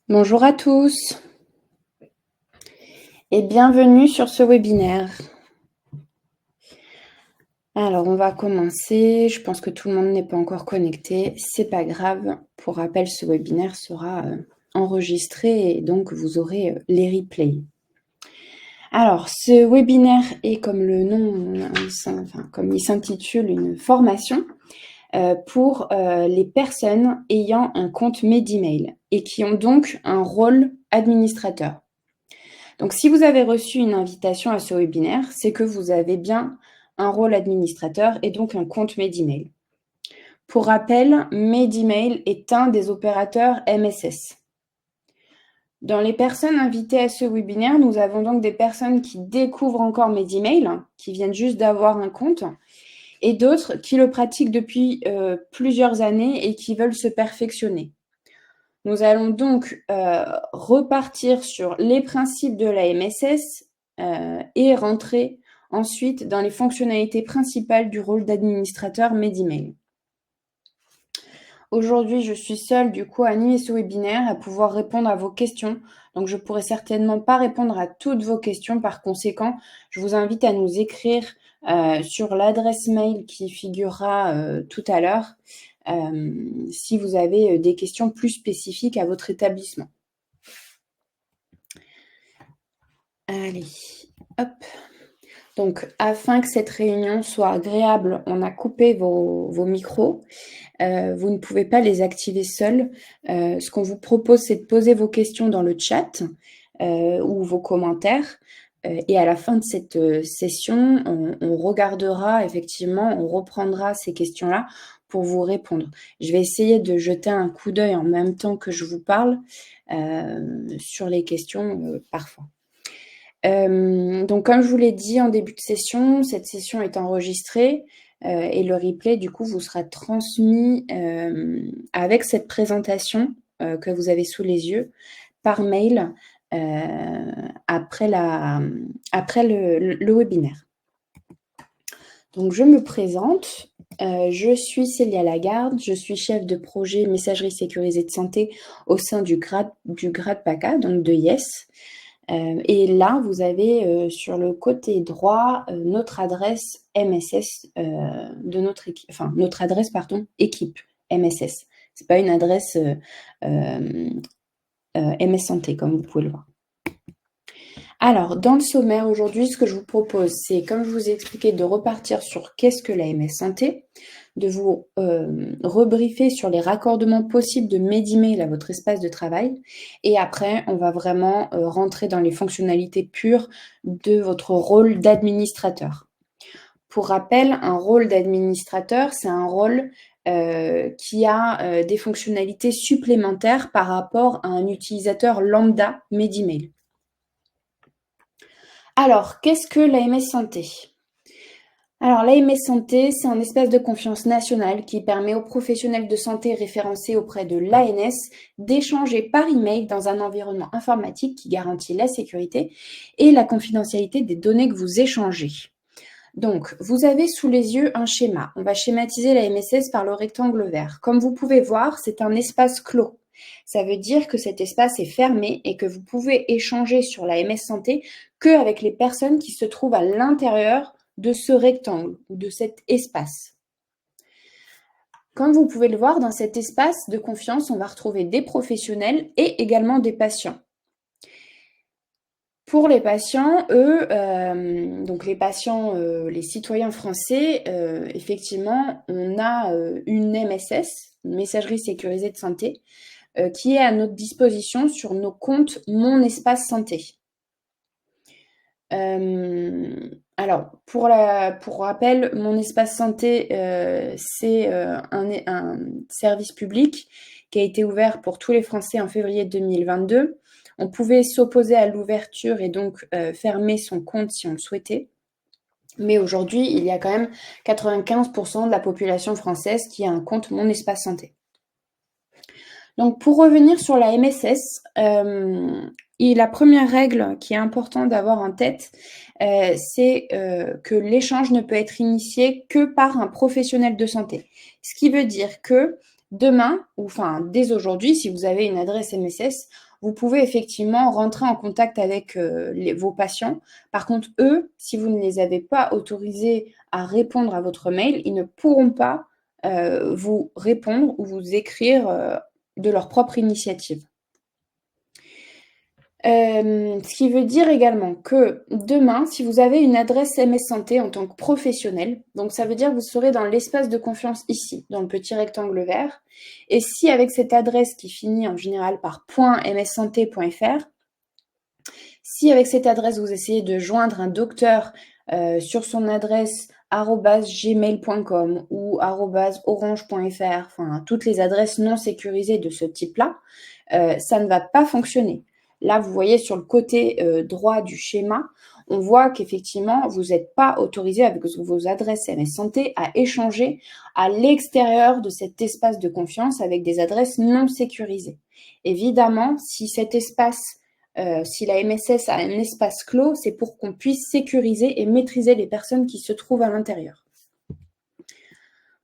Bonjour à tous et bienvenue sur ce webinaire. Alors, on va commencer. Je pense que tout le monde n'est pas encore connecté. C'est pas grave. Pour rappel, ce webinaire sera enregistré et donc vous aurez les replays. Alors, ce webinaire est comme le nom, comme il s'intitule, une formation pour les personnes ayant un compte Medemail et qui ont donc un rôle administrateur. Donc, si vous avez reçu une invitation à ce webinaire, c'est que vous avez bien un rôle administrateur et donc un compte Medemail. Pour rappel, Medemail est un des opérateurs MSS. Dans les personnes invitées à ce webinaire, nous avons donc des personnes qui découvrent encore Medemail, qui viennent juste d'avoir un compte, et d'autres qui le pratiquent depuis plusieurs années et qui veulent se perfectionner. Nous allons donc repartir sur les principes de la MSS et rentrer ensuite dans les fonctionnalités principales du rôle d'administrateur Medemail. Aujourd'hui, je suis seule du coup à animer ce webinaire, à pouvoir répondre à vos questions. Donc, je ne pourrai certainement pas répondre à toutes vos questions. Par conséquent, je vous invite à nous écrire sur l'adresse mail qui figurera tout à l'heure si vous avez des questions plus spécifiques à votre établissement. Allez, hop. Donc, afin que cette réunion soit agréable, on a coupé vos micros. Vous ne pouvez pas les activer seuls. Ce qu'on vous propose, c'est de poser vos questions dans le chat ou vos commentaires. Et à la fin de cette session, on regardera effectivement, on reprendra ces questions-là pour vous répondre. Je vais essayer de jeter un coup d'œil en même temps que je vous parle sur les questions parfois. Donc, comme je vous l'ai dit en début de session, cette session est enregistrée et le replay, du coup, vous sera transmis avec cette présentation que vous avez sous les yeux par mail après le webinaire. Donc, je me présente. Je suis Célia Lagarde, je suis chef de projet messagerie sécurisée de santé au sein du grade PACA, donc de YES. Et là, vous avez sur le côté droit notre adresse MSS de notre équipe, enfin notre adresse équipe MSS. C'est pas une adresse MS Santé comme vous pouvez le voir. Alors, dans le sommaire aujourd'hui, ce que je vous propose, c'est, comme je vous ai expliqué, de repartir sur qu'est-ce que la MS Santé, de vous rebriefer sur les raccordements possibles de Medemail à votre espace de travail. Et après, on va vraiment rentrer dans les fonctionnalités pures de votre rôle d'administrateur. Pour rappel, un rôle d'administrateur, c'est un rôle qui a des fonctionnalités supplémentaires par rapport à un utilisateur lambda Medemail. Alors, qu'est-ce que l'AMS Santé? Alors, l'AMS Santé, c'est un espace de confiance national qui permet aux professionnels de santé référencés auprès de l'ANS d'échanger par email dans un environnement informatique qui garantit la sécurité et la confidentialité des données que vous échangez. Donc, vous avez sous les yeux un schéma. On va schématiser la MSS par le rectangle vert. Comme vous pouvez voir, c'est un espace clos. Ça veut dire que cet espace est fermé et que vous pouvez échanger sur la MS Santé qu'avec les personnes qui se trouvent à l'intérieur de ce rectangle ou de cet espace. Comme vous pouvez le voir, dans cet espace de confiance, on va retrouver des professionnels et également des patients. Pour les patients, eux, donc les patients, les citoyens français, effectivement, on a une MSS, une messagerie sécurisée de santé, qui est à notre disposition sur nos comptes Mon Espace Santé. Alors, pour rappel, Mon Espace Santé, c'est un service public qui a été ouvert pour tous les Français en février 2022. On pouvait s'opposer à l'ouverture et donc fermer son compte si on le souhaitait. Mais aujourd'hui, il y a quand même 95% de la population française qui a un compte Mon Espace Santé. Donc, pour revenir sur la MSS, la première règle qui est importante d'avoir en tête, c'est que l'échange ne peut être initié que par un professionnel de santé. Ce qui veut dire que demain, ou enfin dès aujourd'hui, si vous avez une adresse MSS, vous pouvez effectivement rentrer en contact avec vos patients. Par contre, eux, si vous ne les avez pas autorisés à répondre à votre mail, ils ne pourront pas vous répondre ou vous écrire de leur propre initiative. Ce qui veut dire également que demain, si vous avez une adresse MS Santé en tant que professionnel, donc ça veut dire que vous serez dans l'espace de confiance ici, dans le petit rectangle vert. Et si avec cette adresse qui finit en général par .mssanté.fr, si avec cette adresse vous essayez de joindre un docteur sur son adresse @gmail.com ou @orange.fr, enfin toutes les adresses non sécurisées de ce type-là, ça ne va pas fonctionner. Là, vous voyez sur le côté droit du schéma, on voit qu'effectivement, vous n'êtes pas autorisé avec vos adresses MS Santé à échanger à l'extérieur de cet espace de confiance avec des adresses non sécurisées. Évidemment, si cet espace, si la MSS a un espace clos, c'est pour qu'on puisse sécuriser et maîtriser les personnes qui se trouvent à l'intérieur.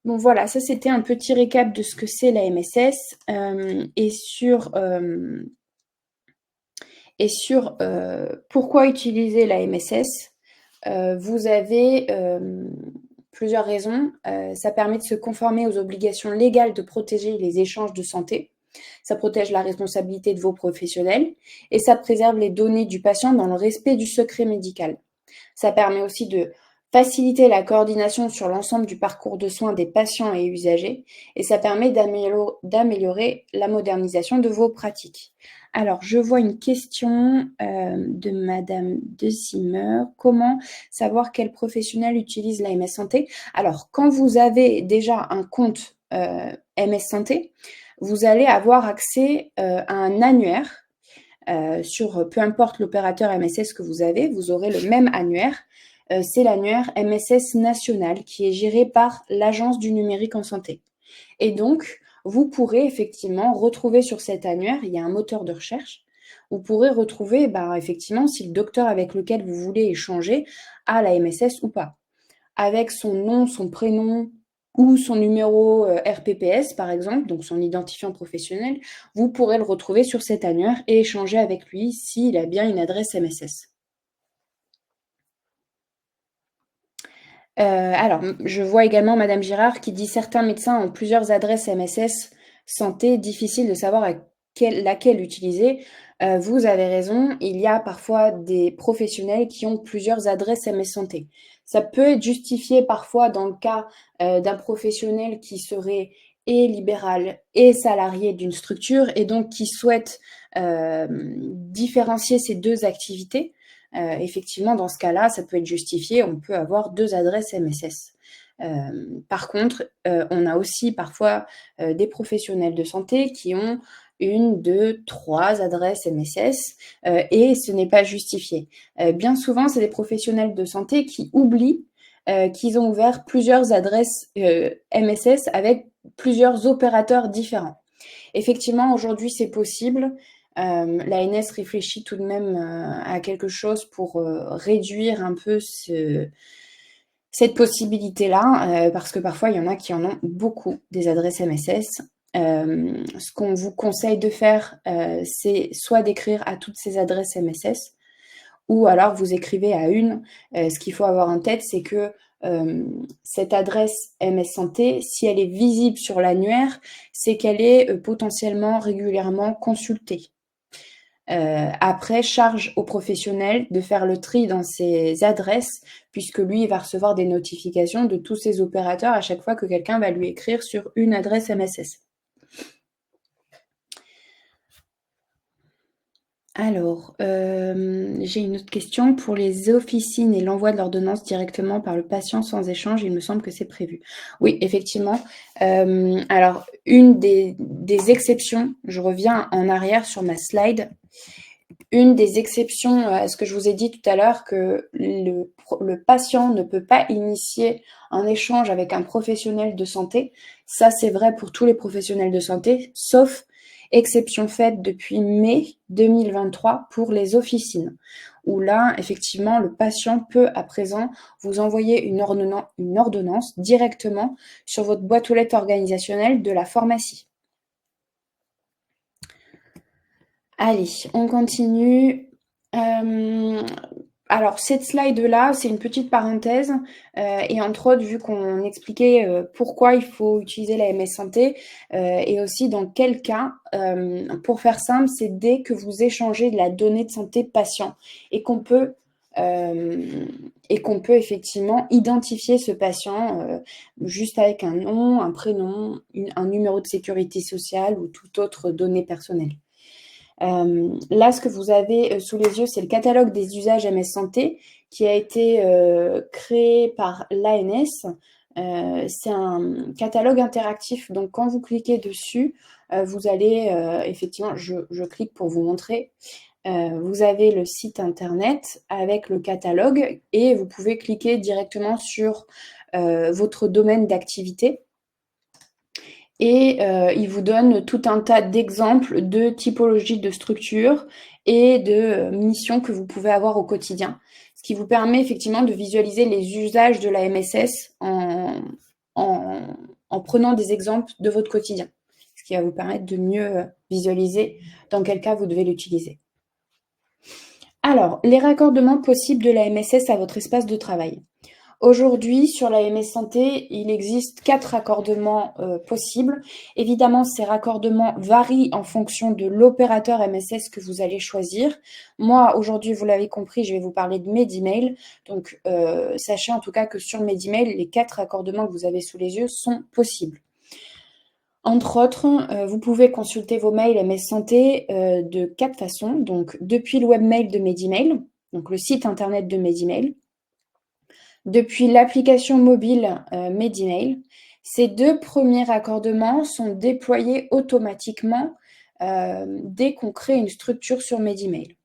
Donc voilà, ça c'était un petit récap de ce que c'est la MSS et sur pourquoi utiliser la MSS. Vous avez plusieurs raisons. Ça permet de se conformer aux obligations légales de protéger les échanges de santé. Ça protège la responsabilité de vos professionnels et ça préserve les données du patient dans le respect du secret médical. Ça permet aussi de faciliter la coordination sur l'ensemble du parcours de soins des patients et usagers et ça permet d'améliorer la modernisation de vos pratiques. Alors, je vois une question de Madame De Zimmer. Comment savoir quel professionnel utilise la MS Santé? Alors, quand vous avez déjà un compte MS Santé, vous allez avoir accès à un annuaire sur peu importe l'opérateur MSS que vous avez, vous aurez le même annuaire. C'est l'annuaire MSS national qui est géré par l'Agence du numérique en santé. Et donc, vous pourrez effectivement retrouver sur cet annuaire, il y a un moteur de recherche, vous pourrez retrouver effectivement si le docteur avec lequel vous voulez échanger a la MSS ou pas. Avec son nom, son prénom ou son numéro RPPS par exemple, donc son identifiant professionnel, vous pourrez le retrouver sur cet annuaire et échanger avec lui s'il a bien une adresse MSS. Alors, je vois également Madame Girard qui dit: «Certains médecins ont plusieurs adresses MSS santé, difficile de savoir laquelle utiliser». Vous avez raison, il y a parfois des professionnels qui ont plusieurs adresses MS santé. Ça peut être justifié parfois dans le cas, d'un professionnel qui serait et libéral et salarié d'une structure et donc qui souhaite, différencier ces 2 activités. Effectivement, dans ce cas-là, ça peut être justifié, on peut avoir 2 adresses MSS. Par contre, on a aussi parfois des professionnels de santé qui ont 1, 2, 3 adresses MSS et ce n'est pas justifié. Bien souvent, c'est des professionnels de santé qui oublient qu'ils ont ouvert plusieurs adresses MSS avec plusieurs opérateurs différents. Effectivement, aujourd'hui, c'est possible. L'ANS réfléchit tout de même à quelque chose pour réduire un peu cette possibilité-là, parce que parfois, il y en a qui en ont beaucoup des adresses MSS. Ce qu'on vous conseille de faire, c'est soit d'écrire à toutes ces adresses MSS ou alors vous écrivez à une. Ce qu'il faut avoir en tête, c'est que cette adresse MS Santé, si elle est visible sur l'annuaire, c'est qu'elle est potentiellement régulièrement consultée. Après, charge au professionnel de faire le tri dans ses adresses, puisque lui, il va recevoir des notifications de tous ses opérateurs à chaque fois que quelqu'un va lui écrire sur une adresse MSS. Alors, j'ai une autre question. Pour les officines et l'envoi de l'ordonnance directement par le patient sans échange, il me semble que c'est prévu. Oui, effectivement. Alors, une des exceptions, je reviens en arrière sur ma slide. Une des exceptions à ce que je vous ai dit tout à l'heure, que le patient ne peut pas initier un échange avec un professionnel de santé, ça c'est vrai pour tous les professionnels de santé, sauf exception faite depuis mai 2023 pour les officines, où là, effectivement, le patient peut à présent vous envoyer une ordonnance directement sur votre boîte aux lettres organisationnelle de la pharmacie. Allez, on continue. Alors cette slide-là, c'est une petite parenthèse, et entre autres, vu qu'on expliquait, pourquoi il faut utiliser la MS Santé, et aussi dans quel cas, pour faire simple, c'est dès que vous échangez de la donnée de santé patient et qu'on peut, effectivement identifier ce patient, juste avec un nom, un prénom, un numéro de sécurité sociale ou toute autre donnée personnelle. Là, ce que vous avez sous les yeux, c'est le catalogue des usages MS Santé qui a été créé par l'ANS. C'est un catalogue interactif. Donc, quand vous cliquez dessus, vous allez effectivement, je clique pour vous montrer. Vous avez le site internet avec le catalogue et vous pouvez cliquer directement sur votre domaine d'activité. Et il vous donne tout un tas d'exemples de typologies de structures et de missions que vous pouvez avoir au quotidien, ce qui vous permet effectivement de visualiser les usages de la MSS en prenant des exemples de votre quotidien, ce qui va vous permettre de mieux visualiser dans quel cas vous devez l'utiliser. Alors, les raccordements possibles de la MSS à votre espace de travail. Aujourd'hui, sur la MS Santé, il existe 4 raccordements possibles. Évidemment, ces raccordements varient en fonction de l'opérateur MSS que vous allez choisir. Moi, aujourd'hui, vous l'avez compris, je vais vous parler de Medimail. Donc, sachez en tout cas que sur Medimail, les 4 raccordements que vous avez sous les yeux sont possibles. Entre autres, vous pouvez consulter vos mails MS Santé de 4 façons. Donc, depuis le webmail de Medimail, donc le site internet de Medimail, depuis l'application mobile Medimail. Ces 2 premiers raccordements sont déployés automatiquement dès qu'on crée une structure sur Medimail.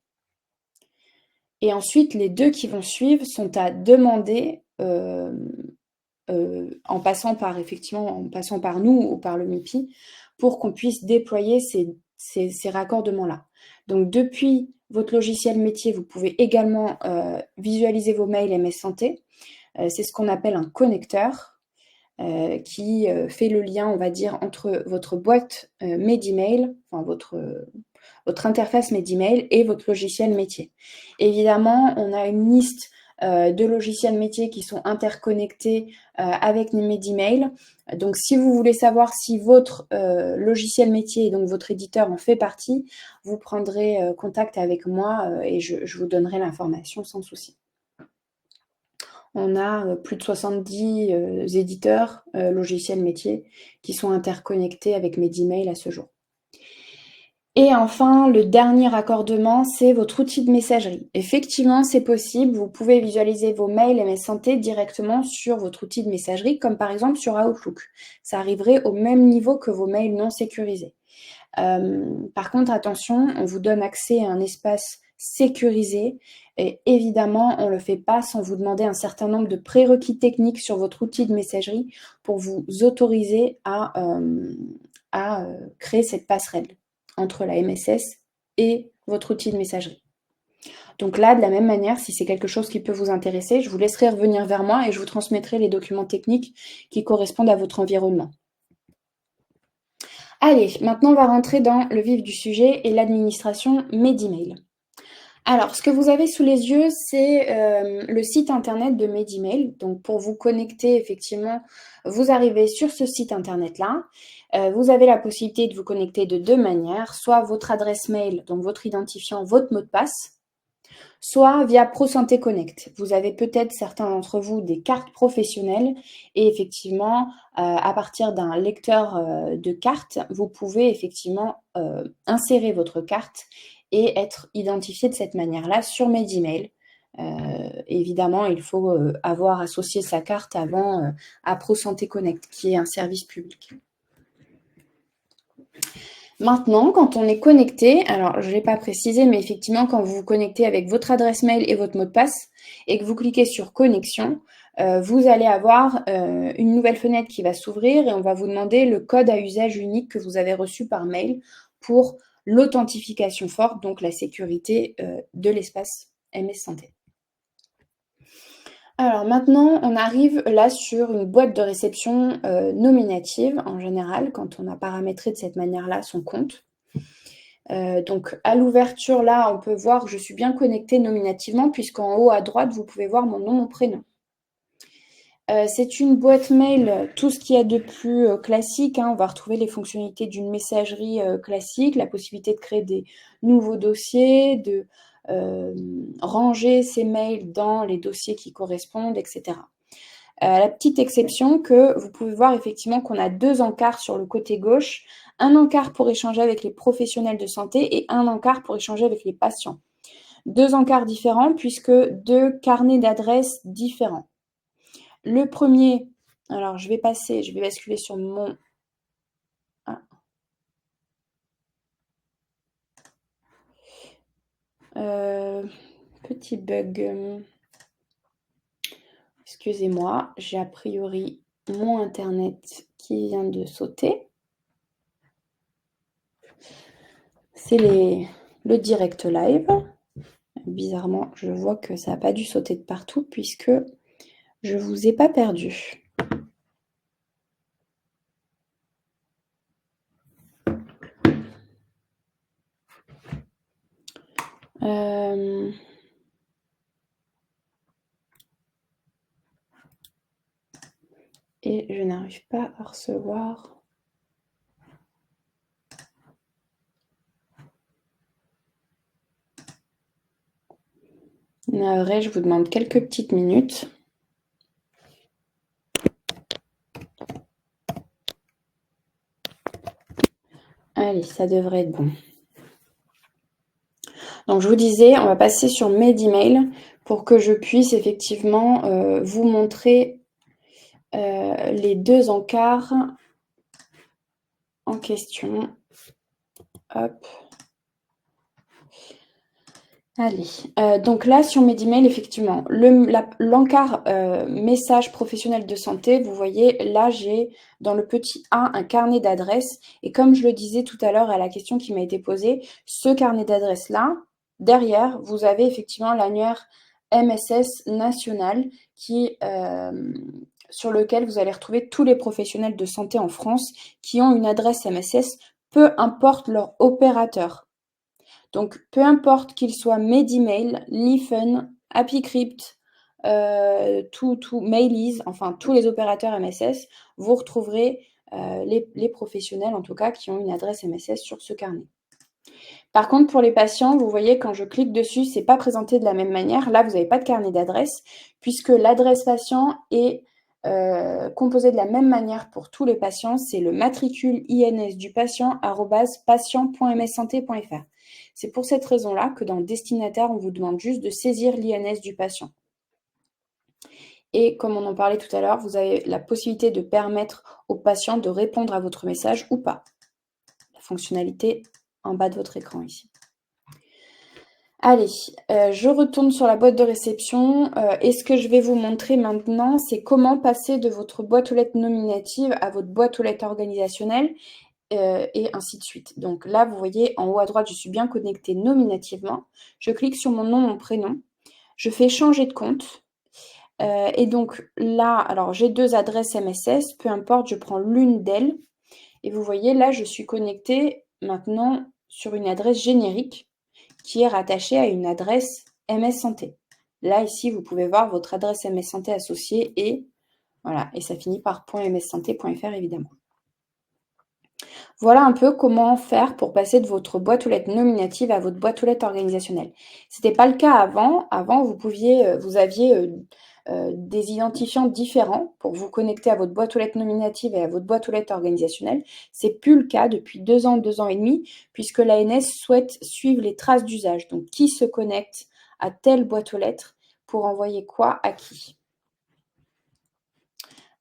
Et ensuite, les 2 qui vont suivre sont à demander en passant par nous ou par le MIPI pour qu'on puisse déployer ces raccordements-là. Donc, depuis votre logiciel métier, vous pouvez également visualiser vos mails MS Santé. C'est ce qu'on appelle un connecteur qui fait le lien, on va dire, entre votre boîte Medimail, enfin votre interface Medimail et votre logiciel métier. Évidemment, on a une liste de logiciels métiers qui sont interconnectés avec Medimail. Donc, si vous voulez savoir si votre logiciel métier et donc votre éditeur en fait partie, vous prendrez contact avec moi et je vous donnerai l'information sans souci. On a plus de 70 éditeurs logiciels métiers qui sont interconnectés avec Medimail à ce jour. Et enfin, le dernier raccordement, c'est votre outil de messagerie. Effectivement, c'est possible, vous pouvez visualiser vos mails MS Santé directement sur votre outil de messagerie, comme par exemple sur Outlook. Ça arriverait au même niveau que vos mails non sécurisés. Par contre, attention, on vous donne accès à un espace sécurisé et évidemment, on ne le fait pas sans vous demander un certain nombre de prérequis techniques sur votre outil de messagerie pour vous autoriser à créer cette passerelle entre la MSS et votre outil de messagerie. Donc là, de la même manière, si c'est quelque chose qui peut vous intéresser, je vous laisserai revenir vers moi et je vous transmettrai les documents techniques qui correspondent à votre environnement. Allez, maintenant on va rentrer dans le vif du sujet et l'administration Medimail. Alors, ce que vous avez sous les yeux, c'est le site internet de Medimail. Donc, pour vous connecter, effectivement, vous arrivez sur ce site internet-là. Vous avez la possibilité de vous connecter de 2 manières, soit votre adresse mail, donc votre identifiant, votre mot de passe, soit via ProSanté Connect. Vous avez peut-être certains d'entre vous des cartes professionnelles et effectivement, à partir d'un lecteur de cartes, vous pouvez effectivement insérer votre carte et être identifié de cette manière-là sur Medimail. Évidemment, il faut avoir associé sa carte avant à ProSanté Connect, qui est un service public. Maintenant, quand on est connecté, alors je ne l'ai pas précisé, mais effectivement, quand vous vous connectez avec votre adresse mail et votre mot de passe et que vous cliquez sur connexion, vous allez avoir une nouvelle fenêtre qui va s'ouvrir et on va vous demander le code à usage unique que vous avez reçu par mail pour l'authentification forte, donc la sécurité de l'espace MS Santé. Alors maintenant, on arrive là sur une boîte de réception nominative en général, quand on a paramétré de cette manière-là son compte. Donc à l'ouverture, là, on peut voir que je suis bien connectée nominativement puisqu'en haut à droite, vous pouvez voir mon nom, mon prénom. C'est une boîte mail, tout ce qu'il y a de plus classique, hein. On va retrouver les fonctionnalités d'une messagerie classique, la possibilité de créer des nouveaux dossiers, de ranger ces mails dans les dossiers qui correspondent, etc. La petite exception que vous pouvez voir effectivement qu'on a 2 encarts sur le côté gauche, un encart pour échanger avec les professionnels de santé et un encart pour échanger avec les patients. 2 encarts différents puisque 2 carnets d'adresses différents. Le premier, alors je vais basculer sur mon... Ah. Petit bug. Excusez-moi, j'ai a priori mon internet qui vient de sauter. C'est le direct live. Bizarrement, je vois que ça n'a pas dû sauter de partout puisque je ne vous ai pas perdu. Et je n'arrive pas à recevoir. Navré, je vous demande quelques petites minutes. Allez, ça devrait être bon. Donc je vous disais, on va passer sur mes emails pour que je puisse effectivement vous montrer les 2 encarts en question. Hop. Allez, donc là sur mes emails, effectivement, l'encart message professionnel de santé, vous voyez, là j'ai dans le petit A un carnet d'adresses. Et comme je le disais tout à l'heure à la question qui m'a été posée, ce carnet d'adresses-là, derrière, vous avez effectivement l'annuaire MSS national sur lequel vous allez retrouver tous les professionnels de santé en France qui ont une adresse MSS, peu importe leur opérateur. Donc, peu importe qu'il soit Medimail, Lifen, HappyCrypt, Mailiz, enfin tous les opérateurs MSS, vous retrouverez les professionnels en tout cas qui ont une adresse MSS sur ce carnet. Par contre, pour les patients, vous voyez, quand je clique dessus, c'est pas présenté de la même manière. Là, vous n'avez pas de carnet d'adresse, puisque l'adresse patient est composée de la même manière pour tous les patients. C'est le matricule INS du patient @patient.mssanté.fr. C'est pour cette raison-là que dans destinataire, on vous demande juste de saisir l'INS du patient. Et comme on en parlait tout à l'heure, vous avez la possibilité de permettre au patient de répondre à votre message ou pas. La fonctionnalité en bas de votre écran ici. Allez, je retourne sur la boîte de réception et ce que je vais vous montrer maintenant, c'est comment passer de votre boîte aux lettres nominative à votre boîte aux lettres organisationnelle et ainsi de suite. Donc là, vous voyez, en haut à droite, je suis bien connectée nominativement. Je clique sur mon nom, mon prénom. Je fais changer de compte. Et donc là, alors j'ai 2 adresses MSS, peu importe, je prends l'une d'elles. Et vous voyez, là, je suis connectée maintenant sur une adresse générique qui est rattachée à une adresse MS Santé. Là, ici, vous pouvez voir votre adresse MS Santé associée et voilà, et ça finit par .mssanté.fr évidemment. Voilà un peu comment faire pour passer de votre boîte aux lettres nominative à votre boîte aux lettres organisationnelle. Ce n'était pas le cas avant. Avant, vous aviez des identifiants différents pour vous connecter à votre boîte aux lettres nominative et à votre boîte aux lettres organisationnelle. C'est plus le cas depuis 2 ans et demi, puisque l'ANS souhaite suivre les traces d'usage. Donc, qui se connecte à telle boîte aux lettres pour envoyer quoi à qui.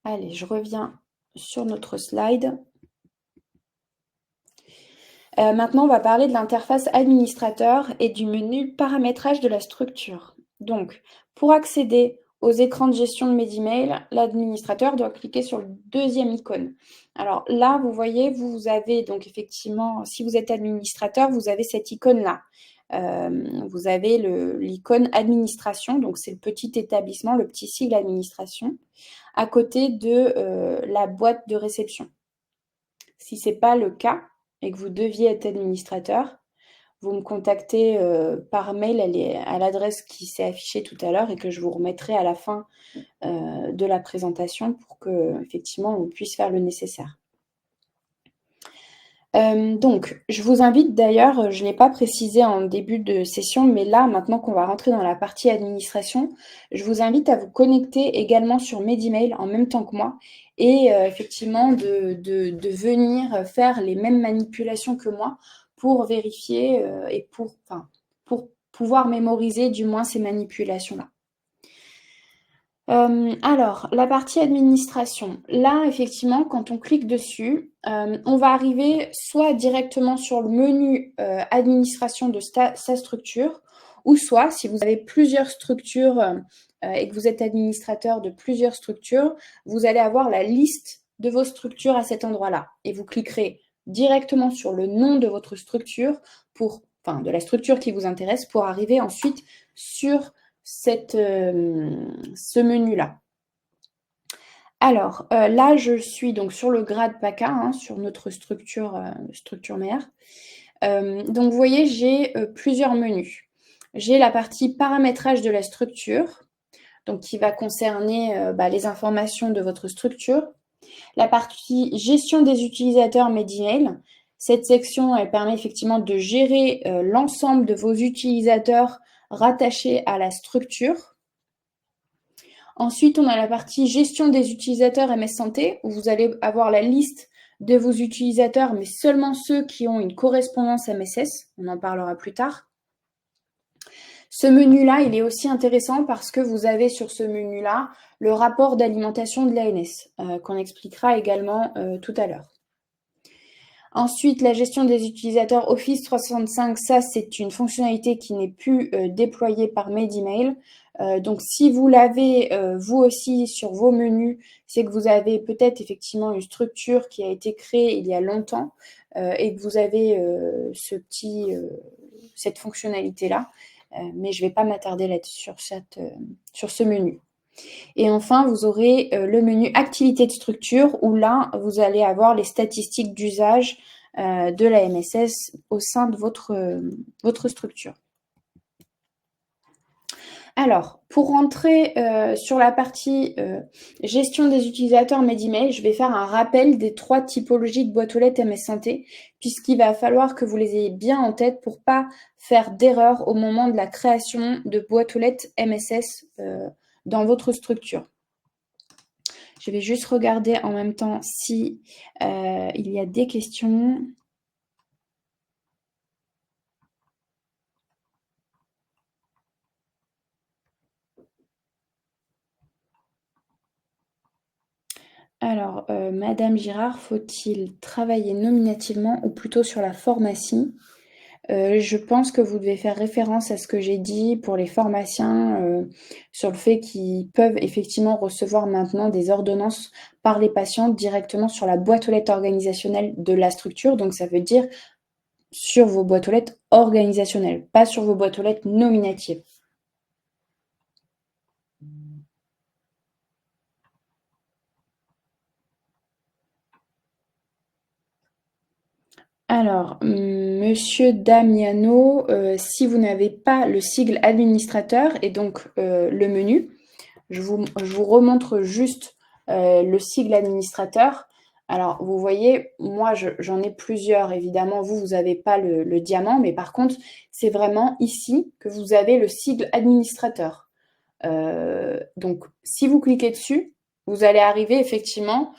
Allez, je reviens sur notre slide. Maintenant, on va parler de l'interface administrateur et du menu paramétrage de la structure. Donc, pour accéder aux écrans de gestion de mes emails, l'administrateur doit cliquer sur le 2e icône. Alors là, vous voyez, vous avez donc effectivement, si vous êtes administrateur, vous avez cette icône-là. Vous avez l'icône administration, donc c'est le petit établissement, le petit sigle administration, à côté de la boîte de réception. Si ce n'est pas le cas, et que vous deviez être administrateur, vous me contactez par mail, elle est à l'adresse qui s'est affichée tout à l'heure et que je vous remettrai à la fin de la présentation pour que effectivement on puisse faire le nécessaire. Donc, je vous invite d'ailleurs, je ne l'ai pas précisé en début de session, mais là, maintenant qu'on va rentrer dans la partie administration, je vous invite à vous connecter également sur Medimail en même temps que moi et effectivement de venir faire les mêmes manipulations que moi pour vérifier et pour pouvoir mémoriser du moins ces manipulations-là. Alors, la partie administration. Là, effectivement, quand on clique dessus, on va arriver soit directement sur le menu administration de sa structure, ou soit, si vous avez plusieurs structures et que vous êtes administrateur de plusieurs structures, vous allez avoir la liste de vos structures à cet endroit-là. Et vous cliquerez directement sur le nom de votre structure, de la structure qui vous intéresse, pour arriver ensuite sur ce menu-là. Alors, là, je suis donc sur le grade PACA, hein, sur notre structure mère. Donc, vous voyez, j'ai plusieurs menus. J'ai la partie paramétrage de la structure, donc qui va concerner les informations de votre structure. La partie gestion des utilisateurs Medimail. Cette section, elle permet effectivement de gérer l'ensemble de vos utilisateurs rattachés à la structure. Ensuite, on a la partie gestion des utilisateurs MS Santé, où vous allez avoir la liste de vos utilisateurs, mais seulement ceux qui ont une correspondance MSS. On en parlera plus tard. Ce menu-là, il est aussi intéressant parce que vous avez sur ce menu-là le rapport d'alimentation de l'ANS, qu'on expliquera également tout à l'heure. Ensuite, la gestion des utilisateurs Office 365, ça c'est une fonctionnalité qui n'est plus déployée par Medimail. Donc si vous l'avez vous aussi sur vos menus, c'est que vous avez peut-être effectivement une structure qui a été créée il y a longtemps et que vous avez cette fonctionnalité-là. Mais je ne vais pas m'attarder là-dessus sur ce menu. Et enfin, vous aurez le menu activité de structure où là, vous allez avoir les statistiques d'usage de la MSS au sein de votre structure. Alors, pour rentrer sur la partie gestion des utilisateurs Medimail, je vais faire un rappel des 3 typologies de boîtes aux lettres MS Santé, puisqu'il va falloir que vous les ayez bien en tête pour ne pas faire d'erreur au moment de la création de boîtes aux lettres MSS dans votre structure. Je vais juste regarder en même temps si il y a des questions. Alors, Madame Girard, faut-il travailler nominativement ou plutôt sur la pharmacie? Je pense que vous devez faire référence à ce que j'ai dit pour les pharmaciens sur le fait qu'ils peuvent effectivement recevoir maintenant des ordonnances par les patients directement sur la boîte aux lettres organisationnelle de la structure. Donc, ça veut dire sur vos boîtes aux lettres organisationnelles, pas sur vos boîtes aux lettres nominatives. Alors, monsieur Damiano, si vous n'avez pas le sigle administrateur et donc le menu, je vous remontre juste le sigle administrateur. Alors, vous voyez, moi, j'en ai plusieurs, évidemment. Vous n'avez pas le diamant, mais par contre, c'est vraiment ici que vous avez le sigle administrateur. Donc, si vous cliquez dessus, vous allez arriver effectivement.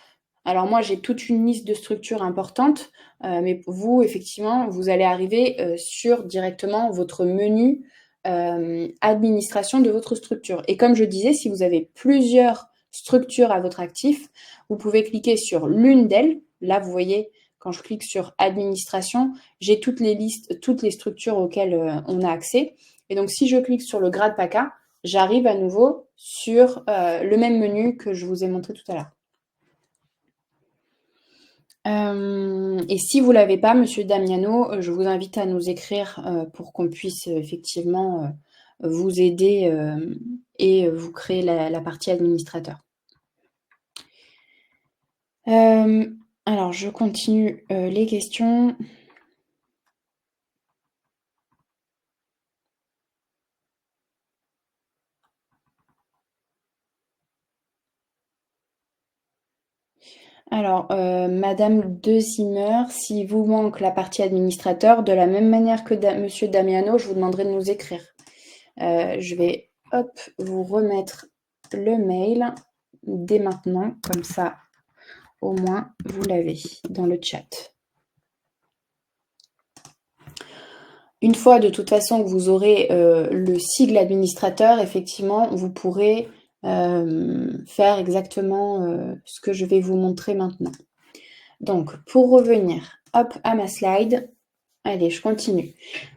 Alors moi, j'ai toute une liste de structures importantes, mais vous, effectivement, vous allez arriver sur directement votre menu administration de votre structure. Et comme je disais, si vous avez plusieurs structures à votre actif, vous pouvez cliquer sur l'une d'elles. Là, vous voyez, quand je clique sur administration, j'ai toutes les listes, toutes les structures auxquelles on a accès. Et donc, si je clique sur le grade PACA, j'arrive à nouveau sur le même menu que je vous ai montré tout à l'heure. Et si vous ne l'avez pas, monsieur Damiano, je vous invite à nous écrire pour qu'on puisse effectivement vous aider et vous créer la partie administrateur. Alors, je continue les questions. Alors, madame De Zimmer, s'il vous manque la partie administrateur, de la même manière que monsieur Damiano, je vous demanderai de nous écrire. Je vais, hop, vous remettre le mail dès maintenant, comme ça, au moins, vous l'avez dans le chat. Une fois, de toute façon, que vous aurez le sigle administrateur, effectivement, vous pourrez faire exactement ce que je vais vous montrer maintenant. Donc, pour revenir, hop, à ma slide. Allez, je continue.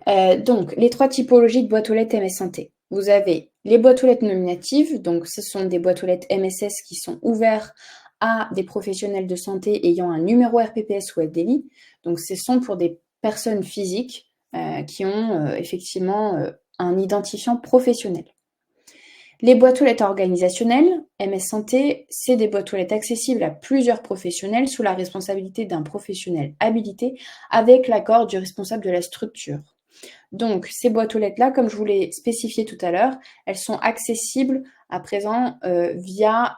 Donc, les 3 typologies de boîtes aux lettres MS Santé. Vous avez les boîtes aux lettres nominatives, donc ce sont des boîtes aux lettres MSS qui sont ouvertes à des professionnels de santé ayant un numéro RPPS ou FDLI. Donc, ce sont pour des personnes physiques qui ont effectivement un identifiant professionnel. Les boîtes aux lettres organisationnelles, MS Santé, c'est des boîtes aux lettres accessibles à plusieurs professionnels sous la responsabilité d'un professionnel habilité avec l'accord du responsable de la structure. Donc, ces boîtes aux lettres-là, comme je vous l'ai spécifié tout à l'heure, elles sont accessibles à présent via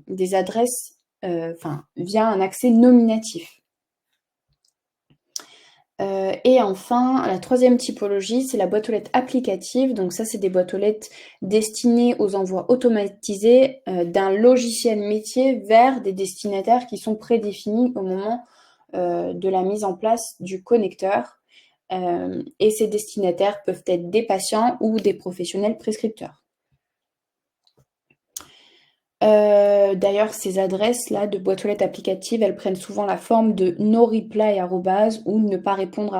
des adresses, via un accès nominatif. Et enfin, la 3e typologie, c'est la boîte aux lettres applicative. Donc ça, c'est des boîtes aux lettres destinées aux envois automatisés d'un logiciel métier vers des destinataires qui sont prédéfinis au moment de la mise en place du connecteur. Et ces destinataires peuvent être des patients ou des professionnels prescripteurs. D'ailleurs, ces adresses-là de boîte aux lettres applicatives, elles prennent souvent la forme de no reply ou ne pas répondre .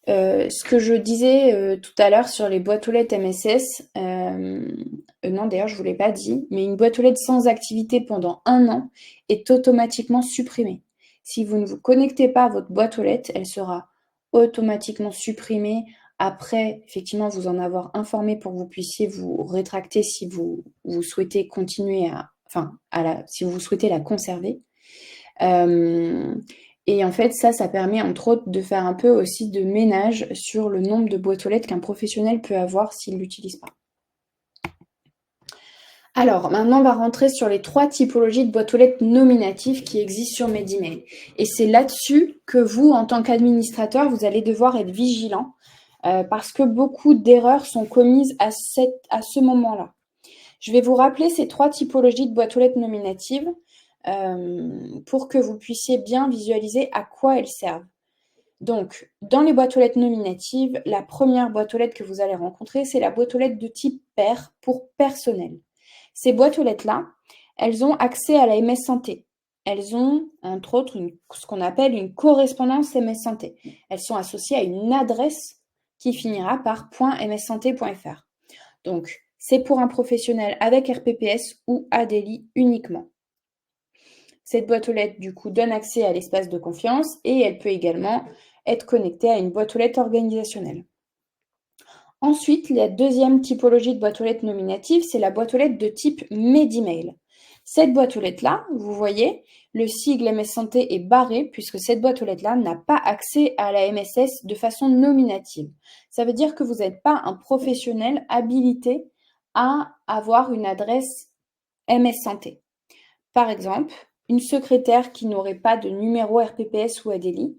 Ce que je disais tout à l'heure sur les boîtes aux lettres MSS, non d'ailleurs je ne vous l'ai pas dit, mais une boîte aux lettres sans activité pendant 1 an est automatiquement supprimée. Si vous ne vous connectez pas à votre boîte aux lettres, elle sera automatiquement supprimée après effectivement vous en avoir informé pour que vous puissiez vous rétracter si vous souhaitez continuer si vous souhaitez la conserver. Et en fait, ça permet entre autres de faire un peu aussi de ménage sur le nombre de boîtes aux lettres qu'un professionnel peut avoir s'il ne l'utilise pas. Alors, maintenant, on va rentrer sur les 3 typologies de boîtes aux lettres nominatives qui existent sur Medemail. Et c'est là-dessus que vous, en tant qu'administrateur, vous allez devoir être vigilant parce que beaucoup d'erreurs sont commises à ce moment-là. Je vais vous rappeler ces 3 typologies de boîtes aux lettres nominatives pour que vous puissiez bien visualiser à quoi elles servent. Donc, dans les boîtes aux lettres nominatives, la première boîte aux lettres que vous allez rencontrer, c'est la boîte aux lettres de type pair pour personnel. Ces boîtes aux lettres-là, elles ont accès à la MS Santé. Elles ont, entre autres, ce qu'on appelle une correspondance MS Santé. Elles sont associées à une adresse qui finira par .mssanté.fr. Donc, c'est pour un professionnel avec RPPS ou ADLI uniquement. Cette boîte aux lettres, du coup, donne accès à l'espace de confiance et elle peut également être connectée à une boîte aux lettres organisationnelle. Ensuite, la 2e typologie de boîte aux lettres nominative, c'est la boîte aux lettres de type Medemail. Cette boîte aux lettres-là, vous voyez, le sigle MS Santé est barré puisque cette boîte aux lettres-là n'a pas accès à la MSS de façon nominative. Ça veut dire que vous n'êtes pas un professionnel habilité à avoir une adresse MS Santé. Par exemple, une secrétaire qui n'aurait pas de numéro RPPS ou ADLI,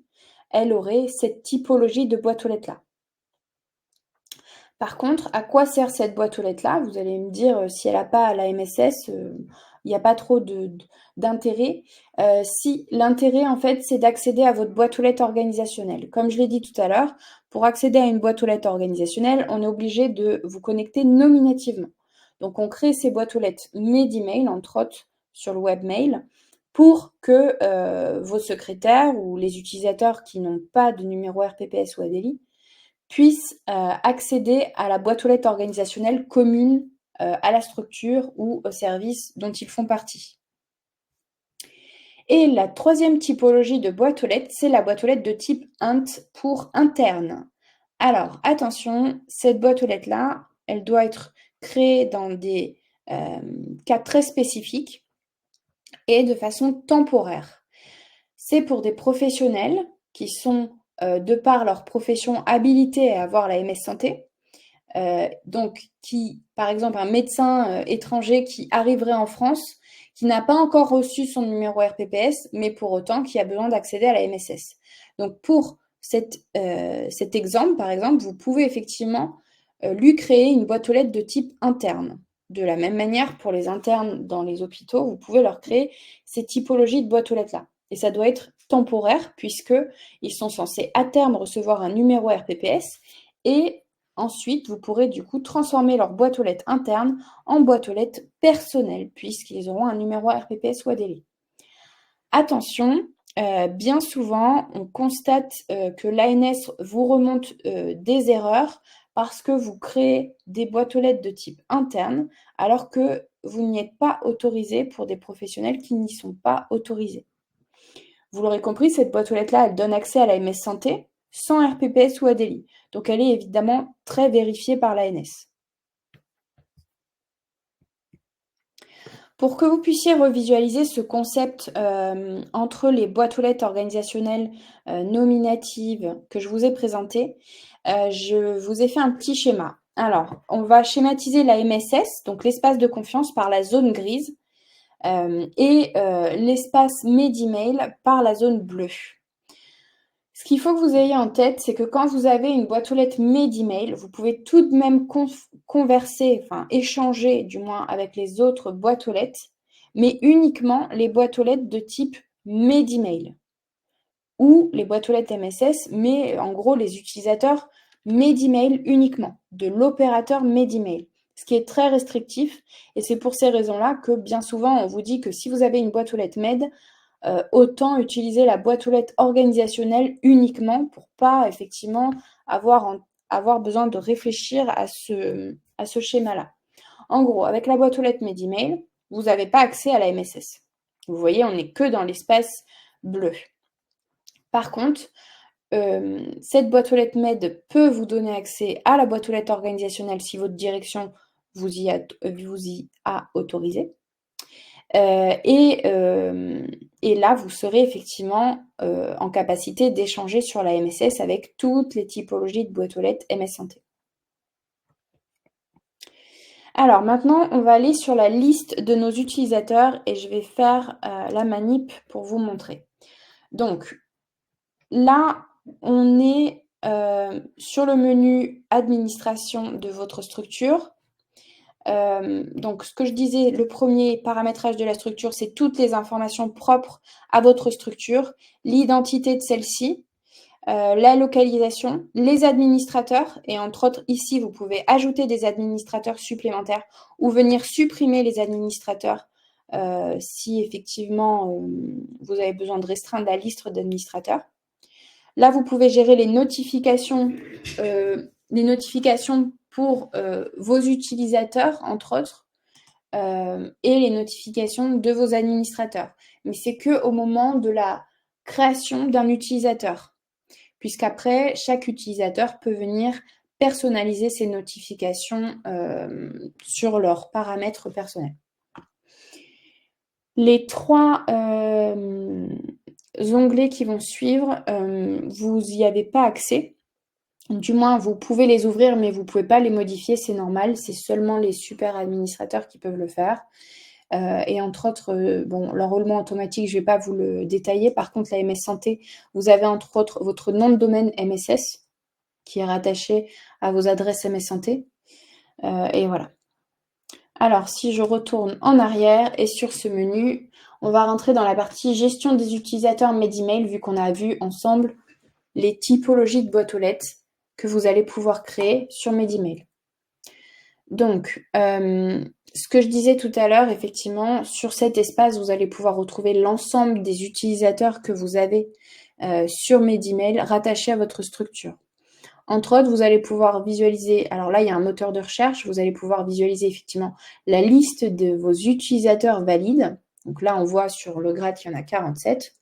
elle aurait cette typologie de boîte aux lettres-là. Par contre, à quoi sert cette boîte aux lettres-là? Vous allez me dire, si elle n'a pas la MSS, il n'y a pas trop d'intérêt. Si l'intérêt, en fait, c'est d'accéder à votre boîte aux lettres organisationnelle. Comme je l'ai dit tout à l'heure, pour accéder à une boîte aux lettres organisationnelle, on est obligé de vous connecter nominativement. Donc, on crée ces boîtes aux lettres Medemail, entre autres, sur le webmail, pour que vos secrétaires ou les utilisateurs qui n'ont pas de numéro RPPS ou ADLI puissent accéder à la boîte aux lettres organisationnelle commune à la structure ou au service dont ils font partie. Et la 3e typologie de boîte aux lettres, c'est la boîte aux lettres de type int pour interne. Alors, attention, cette boîte aux lettres-là, elle doit être créée dans des cas très spécifiques et de façon temporaire. C'est pour des professionnels qui sont, de par leur profession, habilités à avoir la MS Santé. Donc, par exemple, un médecin étranger qui arriverait en France, qui n'a pas encore reçu son numéro RPPS, mais pour autant qui a besoin d'accéder à la MSS. Donc pour cet exemple, par exemple, vous pouvez effectivement lui créer une boîte aux lettres de type interne. De la même manière, pour les internes dans les hôpitaux, vous pouvez leur créer ces typologies de boîtes aux lettres-là. Et ça doit être temporaire, puisqu'ils sont censés à terme recevoir un numéro RPPS, et ensuite, vous pourrez du coup transformer leur boîte aux lettres interne en boîte aux lettres personnelle, puisqu'ils auront un numéro RPPS ou ADLI. Attention, bien souvent, on constate que l'ANS vous remonte des erreurs parce que vous créez des boîtes aux lettres de type interne, alors que vous n'y êtes pas autorisé pour des professionnels qui n'y sont pas autorisés. Vous l'aurez compris, cette boîte aux lettres-là, elle donne accès à la MS Santé sans RPPS ou ADLI. Donc, elle est évidemment très vérifiée par l'ANS. Pour que vous puissiez revisualiser ce concept entre les boîtes aux lettres organisationnelles nominatives que je vous ai présentées, je vous ai fait un petit schéma. Alors, on va schématiser la MSS, donc l'espace de confiance, par la zone grise et l'espace Medemail par la zone bleue. Ce qu'il faut que vous ayez en tête, c'est que quand vous avez une boîte aux lettres Medemail, vous pouvez tout de même converser, enfin échanger du moins avec les autres boîtes aux lettres, mais uniquement les boîtes aux lettres de type Medemail ou les boîtes aux lettres MSS, mais en gros les utilisateurs Medemail uniquement, de l'opérateur Medemail, ce qui est très restrictif. Et c'est pour ces raisons-là que bien souvent on vous dit que si vous avez une boîte aux lettres Med, autant utiliser la boîte aux lettres organisationnelle uniquement pour pas effectivement avoir besoin de réfléchir à ce schéma-là. En gros, avec la boîte aux lettres Medemail, vous n'avez pas accès à la MSS. Vous voyez, on n'est que dans l'espace bleu. Par contre, cette boîte aux lettres Med peut vous donner accès à la boîte aux lettres organisationnelle si votre direction vous y a autorisé. Et là, vous serez effectivement en capacité d'échanger sur la MSS avec toutes les typologies de boîtes aux lettres MS Santé. Alors maintenant, on va aller sur la liste de nos utilisateurs et je vais faire la manip pour vous montrer. Donc là, on est sur le menu administration de votre structure. Donc, ce que je disais, le premier paramétrage de la structure, c'est toutes les informations propres à votre structure, l'identité de celle-ci, la localisation, les administrateurs, et entre autres, ici, vous pouvez ajouter des administrateurs supplémentaires ou venir supprimer les administrateurs si effectivement vous avez besoin de restreindre la liste d'administrateurs. Là, vous pouvez gérer les notifications pour vos utilisateurs, entre autres, et les notifications de vos administrateurs. Mais c'est qu'au moment de la création d'un utilisateur, puisqu'après, chaque utilisateur peut venir personnaliser ses notifications sur leurs paramètres personnels. Les trois onglets qui vont suivre, vous n'y avez pas accès. Du moins, vous pouvez les ouvrir, mais vous ne pouvez pas les modifier, c'est normal. C'est seulement les super administrateurs qui peuvent le faire. Et entre autres, l'enrôlement automatique, je ne vais pas vous le détailler. Par contre, la MS Santé, vous avez entre autres votre nom de domaine MSS qui est rattaché à vos adresses MS Santé. Et voilà. Alors, si je retourne en arrière et sur ce menu, on va rentrer dans la partie gestion des utilisateurs Medemail, vu qu'on a vu ensemble les typologies de boîtes aux lettres que vous allez pouvoir créer sur Medemail. Donc, ce que je disais tout à l'heure, effectivement, sur cet espace, vous allez pouvoir retrouver l'ensemble des utilisateurs que vous avez sur Medemail rattachés à votre structure. Entre autres, vous allez pouvoir visualiser, alors là, il y a un moteur de recherche, vous allez pouvoir visualiser effectivement la liste de vos utilisateurs valides. Donc là, on voit sur le grade, il y en a 47.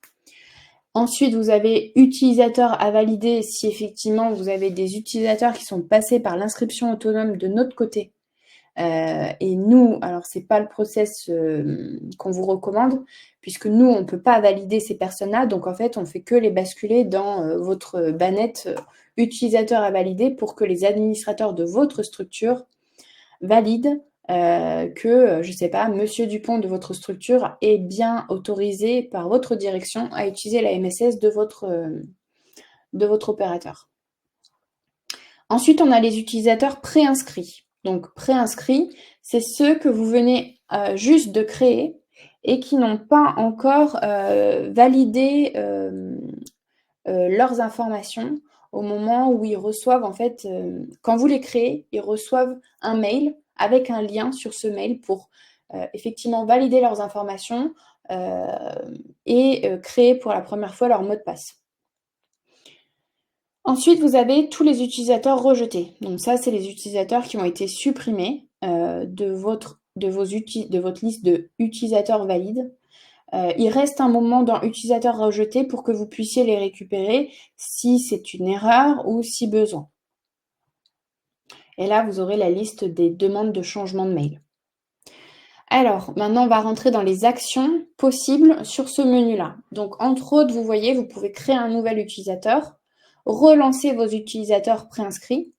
Ensuite, vous avez utilisateurs à valider si effectivement vous avez des utilisateurs qui sont passés par l'inscription autonome de notre côté. Et nous, alors c'est pas le process qu'on vous recommande, puisque nous, on ne peut pas valider ces personnes-là. Donc en fait, on fait que les basculer dans votre bannette utilisateur à valider pour que les administrateurs de votre structure valident que, je ne sais pas, monsieur Dupont de votre structure est bien autorisé par votre direction à utiliser la MSS de votre opérateur. Ensuite, on a les utilisateurs préinscrits. Donc, préinscrits, c'est ceux que vous venez juste de créer et qui n'ont pas encore validé leurs informations au moment où ils reçoivent, en fait, quand vous les créez, ils reçoivent un mail avec un lien sur ce mail pour effectivement valider leurs informations et créer pour la première fois leur mot de passe. Ensuite, vous avez tous les utilisateurs rejetés. Donc ça, c'est les utilisateurs qui ont été supprimés de votre liste de utilisateurs valides. Il reste un moment dans utilisateurs rejetés pour que vous puissiez les récupérer si c'est une erreur ou si besoin. Et là, vous aurez la liste des demandes de changement de mail. Alors, maintenant, on va rentrer dans les actions possibles sur ce menu-là. Donc, entre autres, vous voyez, vous pouvez créer un nouvel utilisateur, relancer vos utilisateurs préinscrits,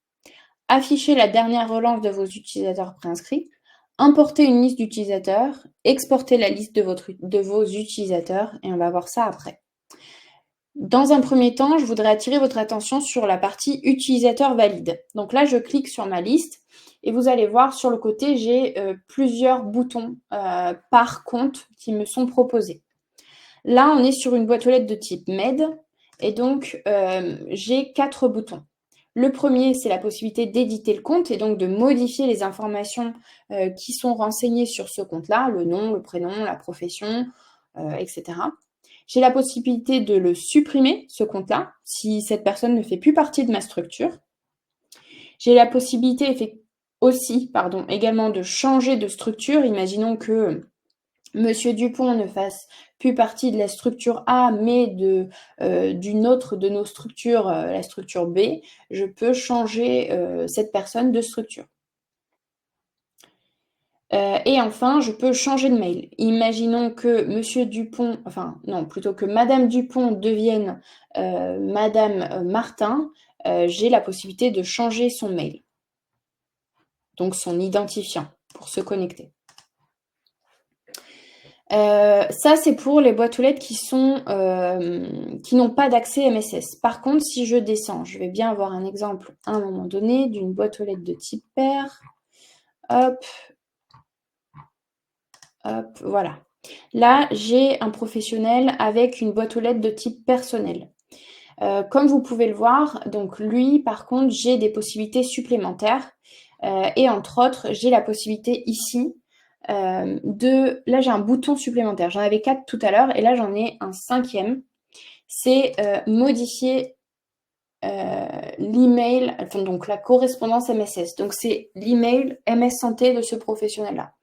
afficher la dernière relance de vos utilisateurs préinscrits, importer une liste d'utilisateurs, exporter la liste de vos utilisateurs, et on va voir ça après. Dans un premier temps, je voudrais attirer votre attention sur la partie utilisateur valide. Donc là, je clique sur ma liste et vous allez voir sur le côté, j'ai plusieurs boutons par compte qui me sont proposés. Là, on est sur une boîte aux lettres de type MED et donc j'ai 4 boutons. Le premier, c'est la possibilité d'éditer le compte et donc de modifier les informations qui sont renseignées sur ce compte-là, le nom, le prénom, la profession, etc. J'ai la possibilité de le supprimer, ce compte-là, si cette personne ne fait plus partie de ma structure. J'ai la possibilité également de changer de structure. Imaginons que Monsieur Dupont ne fasse plus partie de la structure A, mais d'une autre de nos structures, la structure B. Je peux changer cette personne de structure. Et enfin, je peux changer de mail. Imaginons que Monsieur Dupont, plutôt que Madame Dupont devienne Madame Martin, j'ai la possibilité de changer son mail, donc son identifiant pour se connecter. Ça, c'est pour les boîtes aux lettres qui n'ont pas d'accès MSS. Par contre, si je descends, je vais bien avoir un exemple à un moment donné d'une boîte aux lettres de type pair. Hop. Hop, voilà. Là, j'ai un professionnel avec une boîte aux lettres de type personnel. Comme vous pouvez le voir, donc lui, par contre, j'ai des possibilités supplémentaires. Et entre autres, j'ai la possibilité ici là, j'ai un bouton supplémentaire. J'en avais 4 tout à l'heure et là, j'en ai un 5e. C'est modifier l'email, enfin, donc la correspondance MSS. Donc, c'est l'email MS Santé de ce professionnel-là.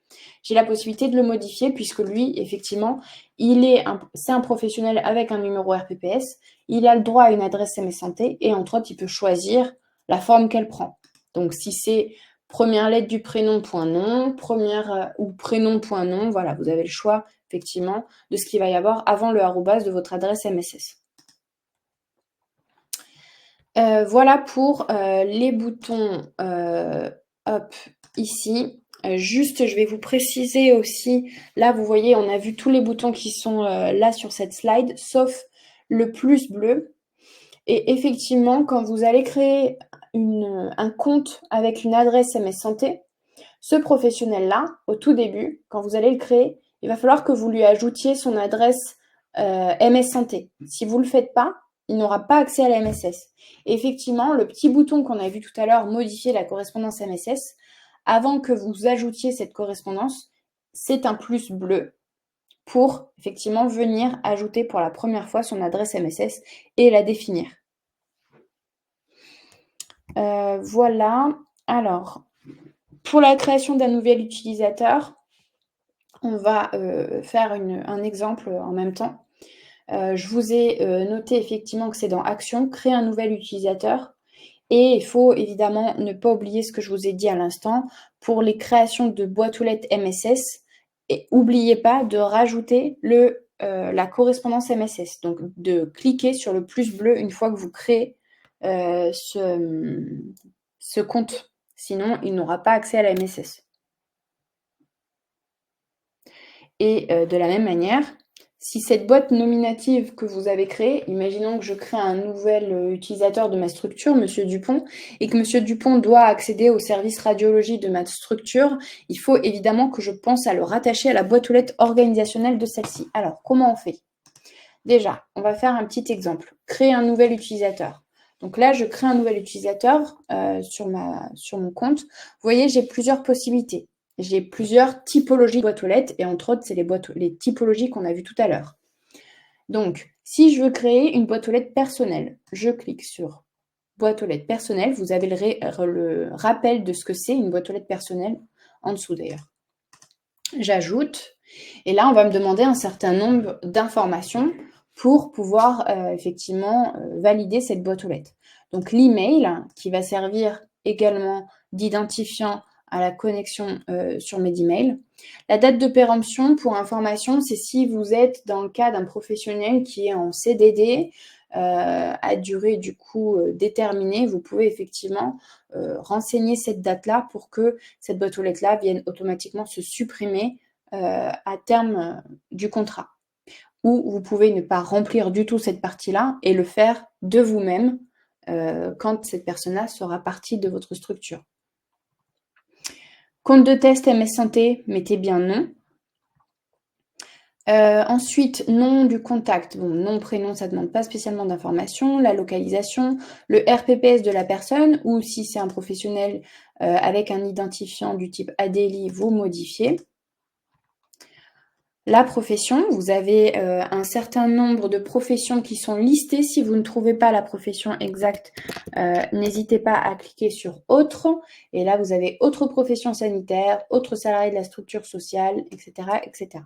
J'ai la possibilité de le modifier puisque lui, effectivement, c'est un professionnel avec un numéro RPPS. Il a le droit à une adresse MS Santé et entre autres, il peut choisir la forme qu'elle prend. Donc, si c'est première lettre du prénom, point nom, ou prénom, point nom, voilà, vous avez le choix, effectivement, de ce qu'il va y avoir avant le arrobas de votre adresse MSS. Voilà pour les boutons hop, ici. Juste, je vais vous préciser aussi, là, vous voyez, on a vu tous les boutons qui sont là sur cette slide, sauf le plus bleu. Et effectivement, quand vous allez créer un compte avec une adresse MS Santé, ce professionnel-là, au tout début, quand vous allez le créer, il va falloir que vous lui ajoutiez son adresse MS Santé. Si vous ne le faites pas, il n'aura pas accès à la MSS. Et effectivement, le petit bouton qu'on a vu tout à l'heure, modifier la correspondance MSS, avant que vous ajoutiez cette correspondance, c'est un plus bleu pour effectivement venir ajouter pour la première fois son adresse MSS et la définir. Voilà. Alors, pour la création d'un nouvel utilisateur, on va faire un exemple en même temps. Je vous ai noté effectivement que c'est dans Action, créer un nouvel utilisateur. Et il faut évidemment ne pas oublier ce que je vous ai dit à l'instant. Pour les créations de boîtes aux lettres MSS, et n'oubliez pas de rajouter la correspondance MSS. Donc de cliquer sur le plus bleu une fois que vous créez ce compte. Sinon, il n'aura pas accès à la MSS. Et de la même manière, si cette boîte nominative que vous avez créée, imaginons que je crée un nouvel utilisateur de ma structure, Monsieur Dupont, et que Monsieur Dupont doit accéder au service radiologie de ma structure, il faut évidemment que je pense à le rattacher à la boîte aux lettres organisationnelle de celle-ci. Alors, comment on fait? Déjà, on va faire un petit exemple. Créer un nouvel utilisateur. Donc là, je crée un nouvel utilisateur sur mon compte. Vous voyez, j'ai plusieurs possibilités. J'ai plusieurs typologies de boîtes aux lettres et entre autres, c'est les typologies qu'on a vues tout à l'heure. Donc, si je veux créer une boîte aux lettres personnelle, je clique sur boîte aux lettres personnelle. Vous avez le rappel de ce que c'est une boîte aux lettres personnelle en dessous d'ailleurs. J'ajoute et là, on va me demander un certain nombre d'informations pour pouvoir effectivement valider cette boîte aux lettres. Donc l'email qui va servir également d'identifiant à la connexion sur mes emails. La date de péremption, pour information, c'est si vous êtes dans le cas d'un professionnel qui est en CDD à durée du coup déterminée, vous pouvez effectivement renseigner cette date-là pour que cette boîte aux lettres-là vienne automatiquement se supprimer à terme du contrat. Ou vous pouvez ne pas remplir du tout cette partie-là et le faire de vous-même quand cette personne-là sera partie de votre structure. Compte de test MS Santé, mettez bien non. Ensuite, nom du contact. Bon, nom, prénom, ça ne demande pas spécialement d'informations. La localisation, le RPPS de la personne, ou si c'est un professionnel avec un identifiant du type ADELI, vous modifiez. La profession, vous avez un certain nombre de professions qui sont listées. Si vous ne trouvez pas la profession exacte, n'hésitez pas à cliquer sur « Autre ». Et là, vous avez « Autre profession sanitaire »,« Autre salarié de la structure sociale », etc., etc.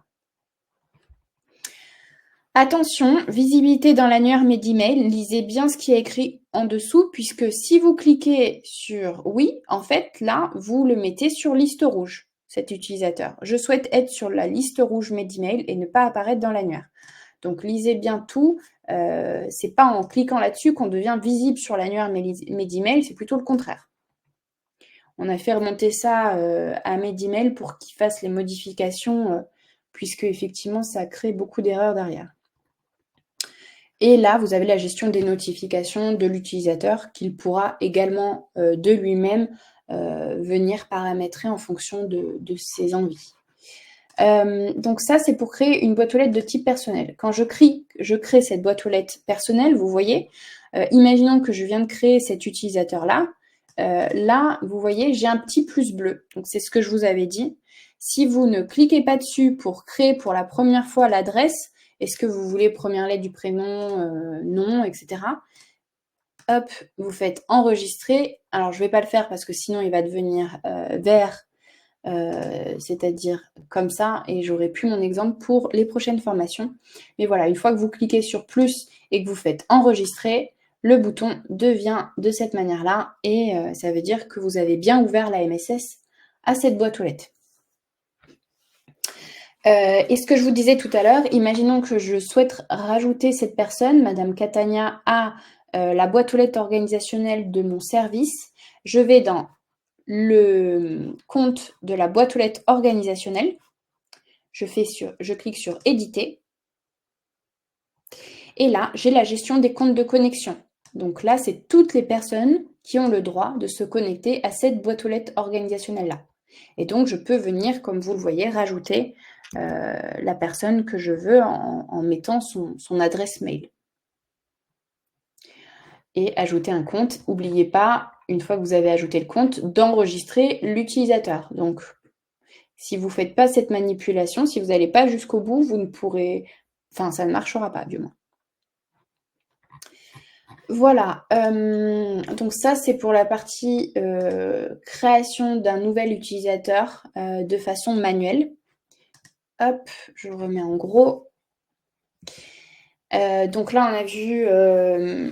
Attention, visibilité dans l'annuaire mes emails, lisez bien ce qui est écrit en dessous, puisque si vous cliquez sur « Oui », en fait, là, vous le mettez sur liste rouge. Cet utilisateur. Je souhaite être sur la liste rouge mes emails et ne pas apparaître dans l'annuaire. Donc lisez bien tout. C'est pas en cliquant là-dessus qu'on devient visible sur l'annuaire mes emails, c'est plutôt le contraire. On a fait remonter ça à mes emails pour qu'ils fassent les modifications, puisque effectivement ça crée beaucoup d'erreurs derrière. Et là, vous avez la gestion des notifications de l'utilisateur qu'il pourra également de lui-même venir paramétrer en fonction de ses envies. Donc ça, c'est pour créer une boîte aux lettres de type personnel. Quand je crée cette boîte aux lettres personnelle, vous voyez, imaginons que je viens de créer cet utilisateur-là. Là, vous voyez, j'ai un petit plus bleu. Donc c'est ce que je vous avais dit. Si vous ne cliquez pas dessus pour créer pour la première fois l'adresse, est-ce que vous voulez première lettre du prénom, nom, etc. Hop, vous faites enregistrer. Alors, je ne vais pas le faire parce que sinon, il va devenir vert, c'est-à-dire comme ça, et j'aurai plus mon exemple pour les prochaines formations. Mais voilà, une fois que vous cliquez sur plus et que vous faites enregistrer, le bouton devient de cette manière-là, et ça veut dire que vous avez bien ouvert la MSS à cette boîte aux lettres. Et ce que je vous disais tout à l'heure, imaginons que je souhaite rajouter cette personne, Madame Catania, à la boîte aux lettres organisationnelle de mon service. Je vais dans le compte de la boîte aux lettres organisationnelle. Je clique sur « Éditer ». Et là, j'ai la gestion des comptes de connexion. Donc là, c'est toutes les personnes qui ont le droit de se connecter à cette boîte aux lettres organisationnelle-là. Et donc, je peux venir, comme vous le voyez, rajouter la personne que je veux en mettant son adresse mail. Et ajouter un compte. N'oubliez pas, une fois que vous avez ajouté le compte, d'enregistrer l'utilisateur. Donc, si vous ne faites pas cette manipulation, si vous n'allez pas jusqu'au bout, vous ne pourrez... Enfin, ça ne marchera pas, du moins. Voilà, donc ça c'est pour la partie création d'un nouvel utilisateur de façon manuelle. Hop, je le remets en gros. Donc là, on a vu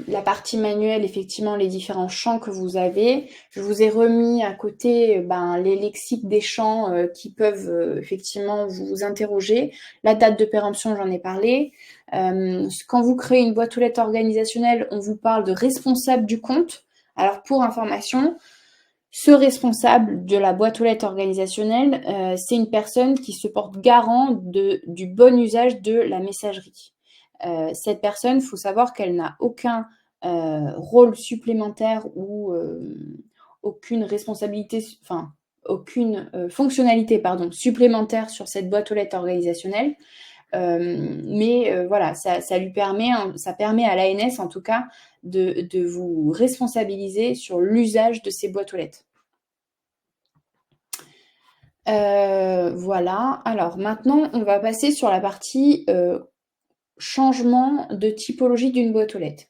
la partie manuelle, effectivement, les différents champs que vous avez. Je vous ai remis à côté les lexiques des champs qui peuvent effectivement vous interroger. La date de péremption, j'en ai parlé. Quand vous créez une boîte aux lettres organisationnelle, on vous parle de responsable du compte. Alors, pour information, Ce responsable de la boîte aux lettres organisationnelle, c'est une personne qui se porte garant du bon usage de la messagerie. Cette personne, il faut savoir qu'elle n'a aucun rôle supplémentaire ou aucune responsabilité, enfin, aucune fonctionnalité pardon, supplémentaire sur cette boîte aux lettres organisationnelle. Mais voilà, ça lui permet, ça permet à l'ANS en tout cas de vous responsabiliser sur l'usage de ces boîtes aux lettres. Voilà. Alors maintenant, on va passer sur la partie changement de typologie d'une boîte aux lettres.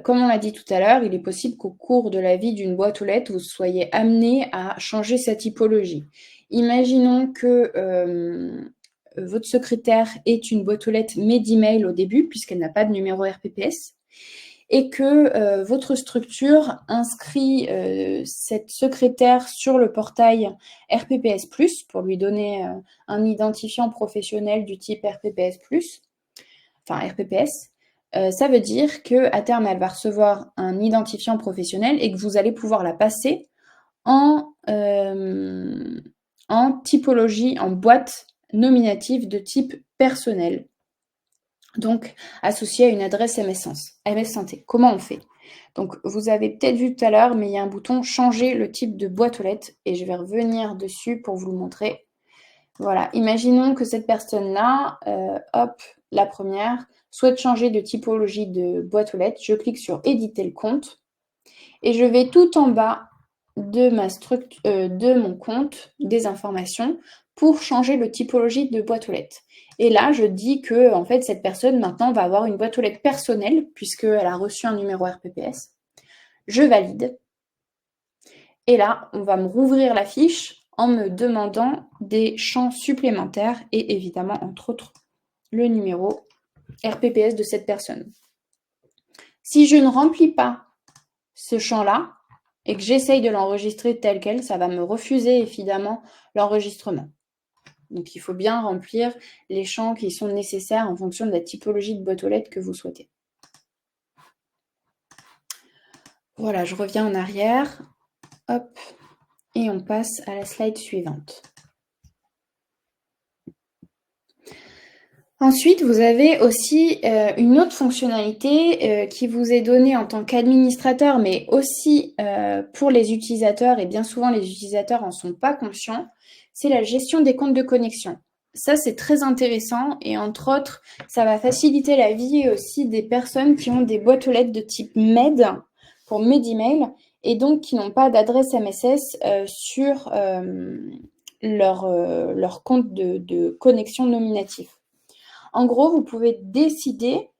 Comme on l'a dit tout à l'heure, il est possible qu'au cours de la vie d'une boîte aux lettres, vous soyez amené à changer sa typologie. Imaginons que votre secrétaire ait une boîte aux lettres Medemail au début, puisqu'elle n'a pas de numéro RPPS, et que votre structure inscrit cette secrétaire sur le portail RPPS+, pour lui donner un identifiant professionnel du type RPPS+, enfin RPPS. Ça veut dire qu'à terme, elle va recevoir un identifiant professionnel et que vous allez pouvoir la passer en typologie, en boîte nominative de type personnel. Donc, associée à une adresse MS Santé. Comment on fait? Donc, vous avez peut-être vu tout à l'heure, mais il y a un bouton « Changer le type de boîte aux lettres » et je vais revenir dessus pour vous le montrer. Voilà, imaginons que cette personne-là, hop, la première, souhaite changer de typologie de boîte aux lettres. Je clique sur « Éditer le compte » et je vais tout en bas de mon compte des informations pour changer le typologie de boîte aux lettres. Et là, je dis que en fait, cette personne maintenant va avoir une boîte aux lettres personnelle puisqu'elle a reçu un numéro RPPS. Je valide. Et là, on va me rouvrir la fiche en me demandant des champs supplémentaires et évidemment, entre autres, le numéro RPPS de cette personne. Si je ne remplis pas ce champ-là et que j'essaye de l'enregistrer tel quel, ça va me refuser évidemment l'enregistrement. Donc, il faut bien remplir les champs qui sont nécessaires en fonction de la typologie de boîte aux lettres que vous souhaitez. Voilà, je reviens en arrière. Hop. Et on passe à la slide suivante. Ensuite, vous avez aussi une autre fonctionnalité qui vous est donnée en tant qu'administrateur, mais aussi pour les utilisateurs, et bien souvent les utilisateurs n'en sont pas conscients, c'est la gestion des comptes de connexion. Ça, c'est très intéressant et entre autres, ça va faciliter la vie aussi des personnes qui ont des boîtes aux lettres de type MED pour Medemail et donc qui n'ont pas d'adresse MSS sur leur compte de connexion nominatif. En gros, vous pouvez décider,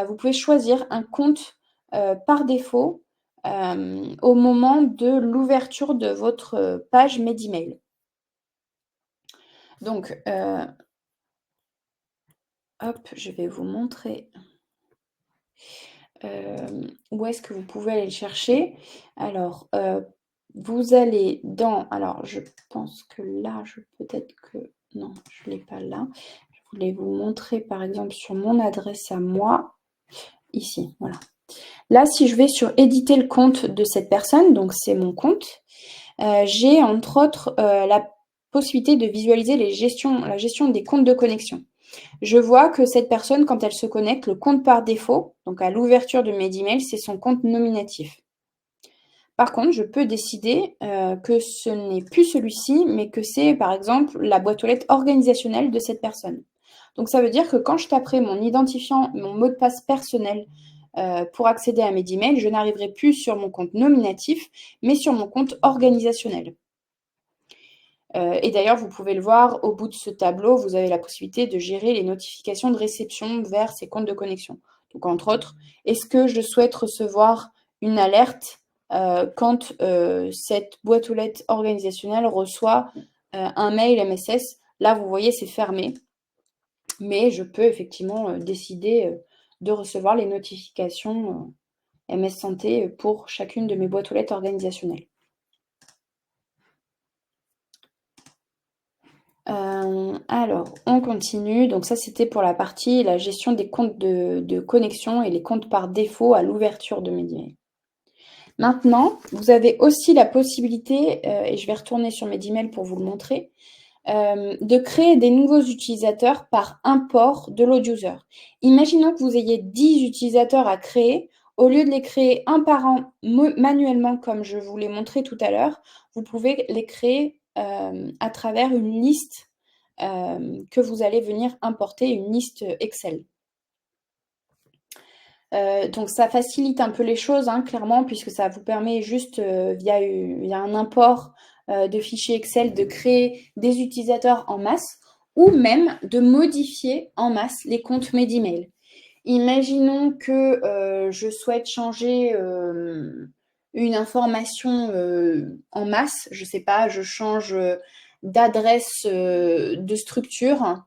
vous pouvez choisir un compte par défaut au moment de l'ouverture de votre page Medemail. Donc, hop, je vais vous montrer où est-ce que vous pouvez aller le chercher. Alors, vous allez dans... Alors, je pense que là, peut-être que... Non, je ne l'ai pas là. Je voulais vous montrer, par exemple, sur mon adresse à moi. Ici, voilà. Là, si je vais sur éditer le compte de cette personne, donc c'est mon compte, j'ai entre autres la possibilité de visualiser la gestion des comptes de connexion. Je vois que cette personne, quand elle se connecte, le compte par défaut, donc à l'ouverture de Medemail, c'est son compte nominatif. Par contre, je peux décider que ce n'est plus celui-ci, mais que c'est, par exemple, la boîte aux lettres organisationnelle de cette personne. Donc, ça veut dire que quand je taperai mon identifiant, mon mot de passe personnel pour accéder à Medemail, je n'arriverai plus sur mon compte nominatif, mais sur mon compte organisationnel. Et d'ailleurs, vous pouvez le voir, au bout de ce tableau, vous avez la possibilité de gérer les notifications de réception vers ces comptes de connexion. Donc, entre autres, est-ce que je souhaite recevoir une alerte quand cette boîte aux lettres organisationnelle reçoit un mail MSS? Là, vous voyez, c'est fermé. Mais je peux effectivement décider de recevoir les notifications MS Santé pour chacune de mes boîtes aux lettres organisationnelles. Alors, on continue. Donc ça, c'était pour la partie la gestion des comptes de connexion et les comptes par défaut à l'ouverture de Medemail. Maintenant, vous avez aussi la possibilité, et je vais retourner sur mes emails pour vous le montrer, de créer des nouveaux utilisateurs par import de l'audio-user. Imaginons que vous ayez 10 utilisateurs à créer. Au lieu de les créer un par un manuellement, comme je vous l'ai montré tout à l'heure, vous pouvez les créer à travers une liste que vous allez venir importer, une liste Excel. Donc ça facilite un peu les choses, hein, clairement, puisque ça vous permet juste via un import de fichiers Excel de créer des utilisateurs en masse ou même de modifier en masse les comptes Medemail. Imaginons que je souhaite changer une information en masse, je ne sais pas, je change d'adresse de structure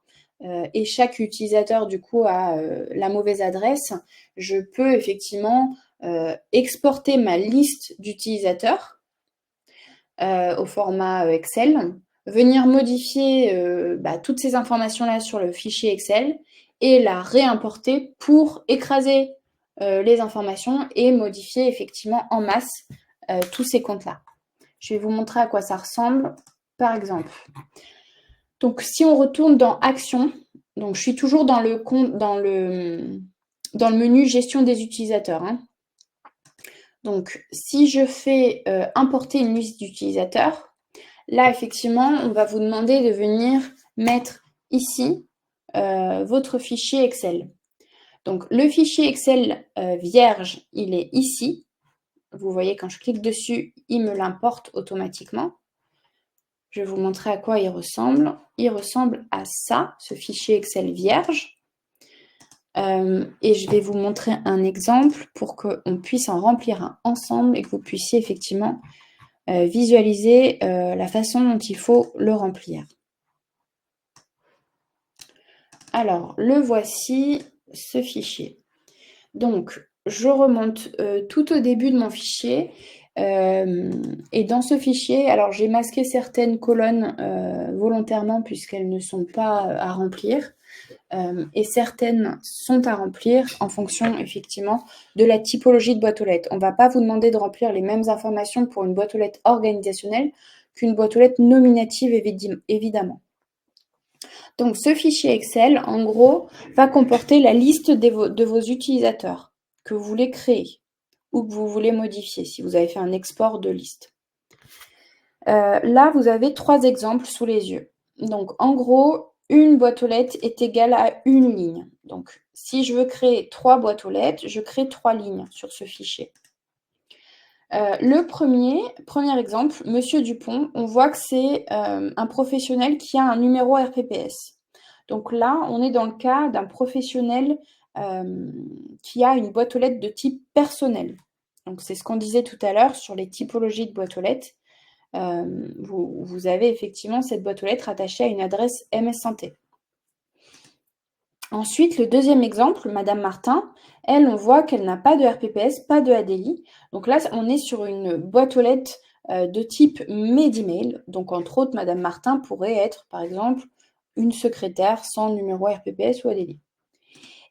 et chaque utilisateur du coup a la mauvaise adresse. Je peux effectivement exporter ma liste d'utilisateurs au format Excel, venir modifier toutes ces informations-là sur le fichier Excel et la réimporter pour écraser les informations et modifier effectivement en masse tous ces comptes-là. Je vais vous montrer à quoi ça ressemble, par exemple. Donc, si on retourne dans Action, donc je suis toujours dans le menu Gestion des utilisateurs. Hein. Donc, si je fais importer une liste d'utilisateurs, là, effectivement, on va vous demander de venir mettre ici votre fichier Excel. Donc, le fichier Excel vierge, il est ici. Vous voyez, quand je clique dessus, il me l'importe automatiquement. Je vais vous montrer à quoi il ressemble. Il ressemble à ça, ce fichier Excel vierge. Et je vais vous montrer un exemple pour qu'on puisse en remplir un ensemble et que vous puissiez effectivement visualiser la façon dont il faut le remplir. Alors, le voici, ce fichier. Donc, je remonte tout au début de mon fichier. Et dans ce fichier, alors j'ai masqué certaines colonnes volontairement puisqu'elles ne sont pas à remplir. Et certaines sont à remplir en fonction effectivement de la typologie de boîte aux lettres. On ne va pas vous demander de remplir les mêmes informations pour une boîte aux lettres organisationnelle qu'une boîte aux lettres nominative, évidemment. Donc ce fichier Excel, en gros, va comporter la liste de vos utilisateurs que vous voulez créer ou que vous voulez modifier si vous avez fait un export de liste. Là, vous avez 3 exemples sous les yeux. Donc en gros, une boîte aux lettres est égale à une ligne. Donc si je veux créer 3 boîtes aux lettres, je crée 3 lignes sur ce fichier. Le premier exemple, Monsieur Dupont, on voit que c'est un professionnel qui a un numéro RPPS. Donc là, on est dans le cas d'un professionnel qui a une boîte aux lettres de type personnel. Donc c'est ce qu'on disait tout à l'heure sur les typologies de boîte aux lettres. Vous avez effectivement cette boîte aux lettres attachée à une adresse MS Santé. Ensuite, le deuxième exemple, Madame Martin, elle, on voit qu'elle n'a pas de RPPS, pas de ADLI. Donc là, on est sur une boîte aux lettres de type Medemail. Donc, entre autres, Madame Martin pourrait être, par exemple, une secrétaire sans numéro RPPS ou ADLI.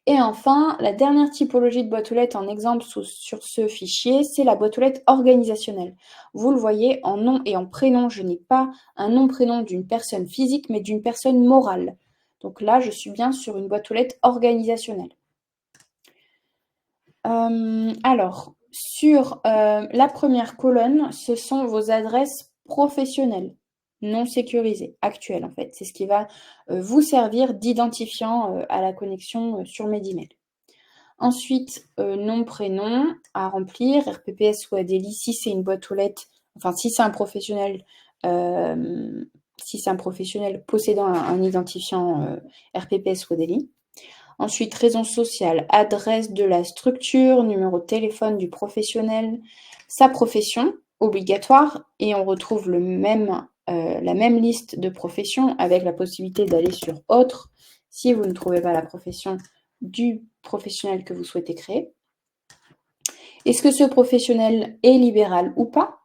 Et enfin, la dernière typologie de boîte aux lettres en exemple sur ce fichier, c'est la boîte aux lettres organisationnelle. Vous le voyez, en nom et en prénom, je n'ai pas un nom-prénom d'une personne physique, mais d'une personne morale. Donc là, je suis bien sur une boîte aux lettres organisationnelle. Alors, sur la première colonne, ce sont vos adresses professionnelles, non sécurisées, actuelles en fait. C'est ce qui va vous servir d'identifiant à la connexion sur Medemail. Ensuite, nom, prénom à remplir, RPPS ou ADLI si c'est une boîte aux lettres, enfin si c'est un professionnel possédant un identifiant RPPS ou ADLI. Ensuite, raison sociale, adresse de la structure, numéro de téléphone du professionnel, sa profession obligatoire, et on retrouve la même liste de professions avec la possibilité d'aller sur autre si vous ne trouvez pas la profession du professionnel que vous souhaitez créer. Est-ce que ce professionnel est libéral ou pas?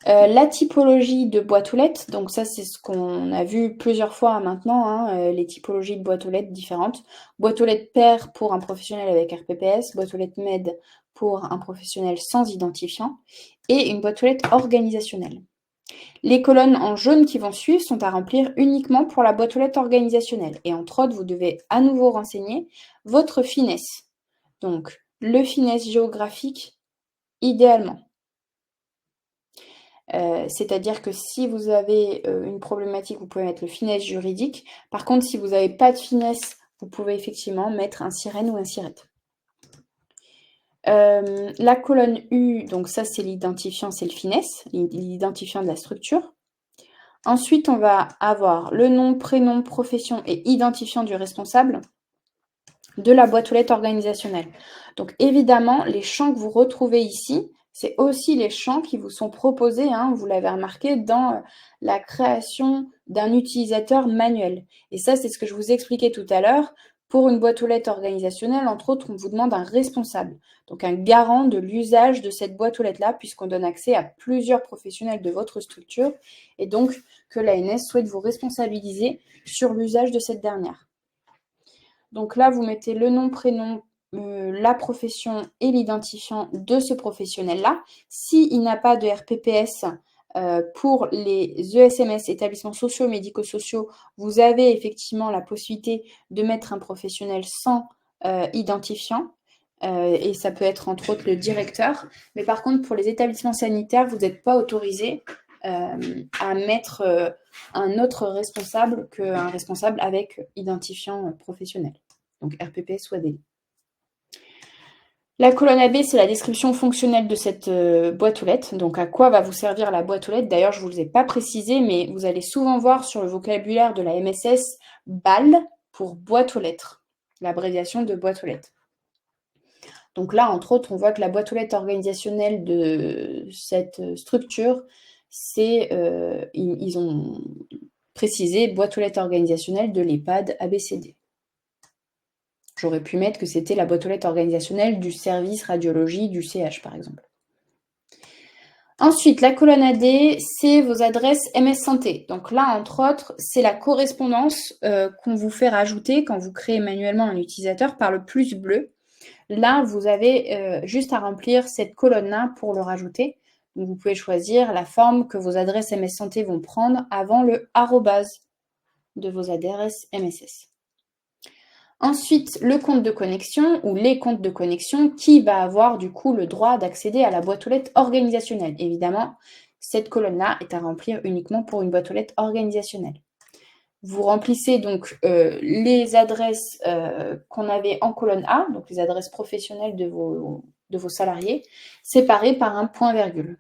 La typologie de boîte aux lettres, donc ça c'est ce qu'on a vu plusieurs fois maintenant, hein, les typologies de boîte aux lettres différentes. Boîte aux lettres pair pour un professionnel avec RPPS, boîte aux lettres MED pour un professionnel sans identifiant et une boîte aux lettres organisationnelle. Les colonnes en jaune qui vont suivre sont à remplir uniquement pour la boîte aux lettres organisationnelle. Et entre autres, vous devez à nouveau renseigner votre finesse. Donc, le finesse géographique, idéalement. C'est-à-dire que si vous avez une problématique, vous pouvez mettre le finesse juridique. Par contre, si vous n'avez pas de finesse, vous pouvez effectivement mettre un sirène ou un sirette. La colonne U, donc ça c'est l'identifiant, c'est le finesse, l'identifiant de la structure. Ensuite, on va avoir le nom, prénom, profession et identifiant du responsable de la boîte aux lettres organisationnelle. Donc évidemment, les champs que vous retrouvez ici, c'est aussi les champs qui vous sont proposés, hein, vous l'avez remarqué, dans la création d'un utilisateur manuel. Et ça, c'est ce que je vous expliquais tout à l'heure. Pour une boîte aux lettres organisationnelle, entre autres, on vous demande un responsable, donc un garant de l'usage de cette boîte aux lettres-là, puisqu'on donne accès à plusieurs professionnels de votre structure, et donc que l'ANS souhaite vous responsabiliser sur l'usage de cette dernière. Donc là, vous mettez le nom, prénom, la profession et l'identifiant de ce professionnel-là. S'il n'a pas de RPPS pour les ESMS, établissements sociaux, médico-sociaux, vous avez effectivement la possibilité de mettre un professionnel sans identifiant. Et ça peut être entre autres le directeur. Mais par contre, pour les établissements sanitaires, vous n'êtes pas autorisé à mettre un autre responsable qu'un responsable avec identifiant professionnel. Donc RPPS ou ADL. La colonne AB, c'est la description fonctionnelle de cette boîte aux lettres. Donc, à quoi va vous servir la boîte aux lettres? D'ailleurs, je ne vous ai pas précisé, mais vous allez souvent voir sur le vocabulaire de la MSS BAL pour boîte aux lettres, l'abréviation de boîte aux lettres. Donc là, entre autres, on voit que la boîte aux lettres organisationnelle de cette structure, c'est ils ont précisé boîte aux lettres organisationnelle de l'EHPAD ABCD. J'aurais pu mettre que c'était la boîte aux lettres organisationnelle du service radiologie du CH, par exemple. Ensuite, la colonne AD, c'est vos adresses MS Santé. Donc là, entre autres, c'est la correspondance qu'on vous fait rajouter quand vous créez manuellement un utilisateur par le plus bleu. Là, vous avez juste à remplir cette colonne-là pour le rajouter. Donc, vous pouvez choisir la forme que vos adresses MS Santé vont prendre avant le arrobase de vos adresses MSS. Ensuite, le compte de connexion ou les comptes de connexion qui va avoir du coup le droit d'accéder à la boîte aux lettres organisationnelle. Évidemment, cette colonne-là est à remplir uniquement pour une boîte aux lettres organisationnelle. Vous remplissez donc les adresses qu'on avait en colonne A, donc les adresses professionnelles de vos salariés, séparées par un point-virgule.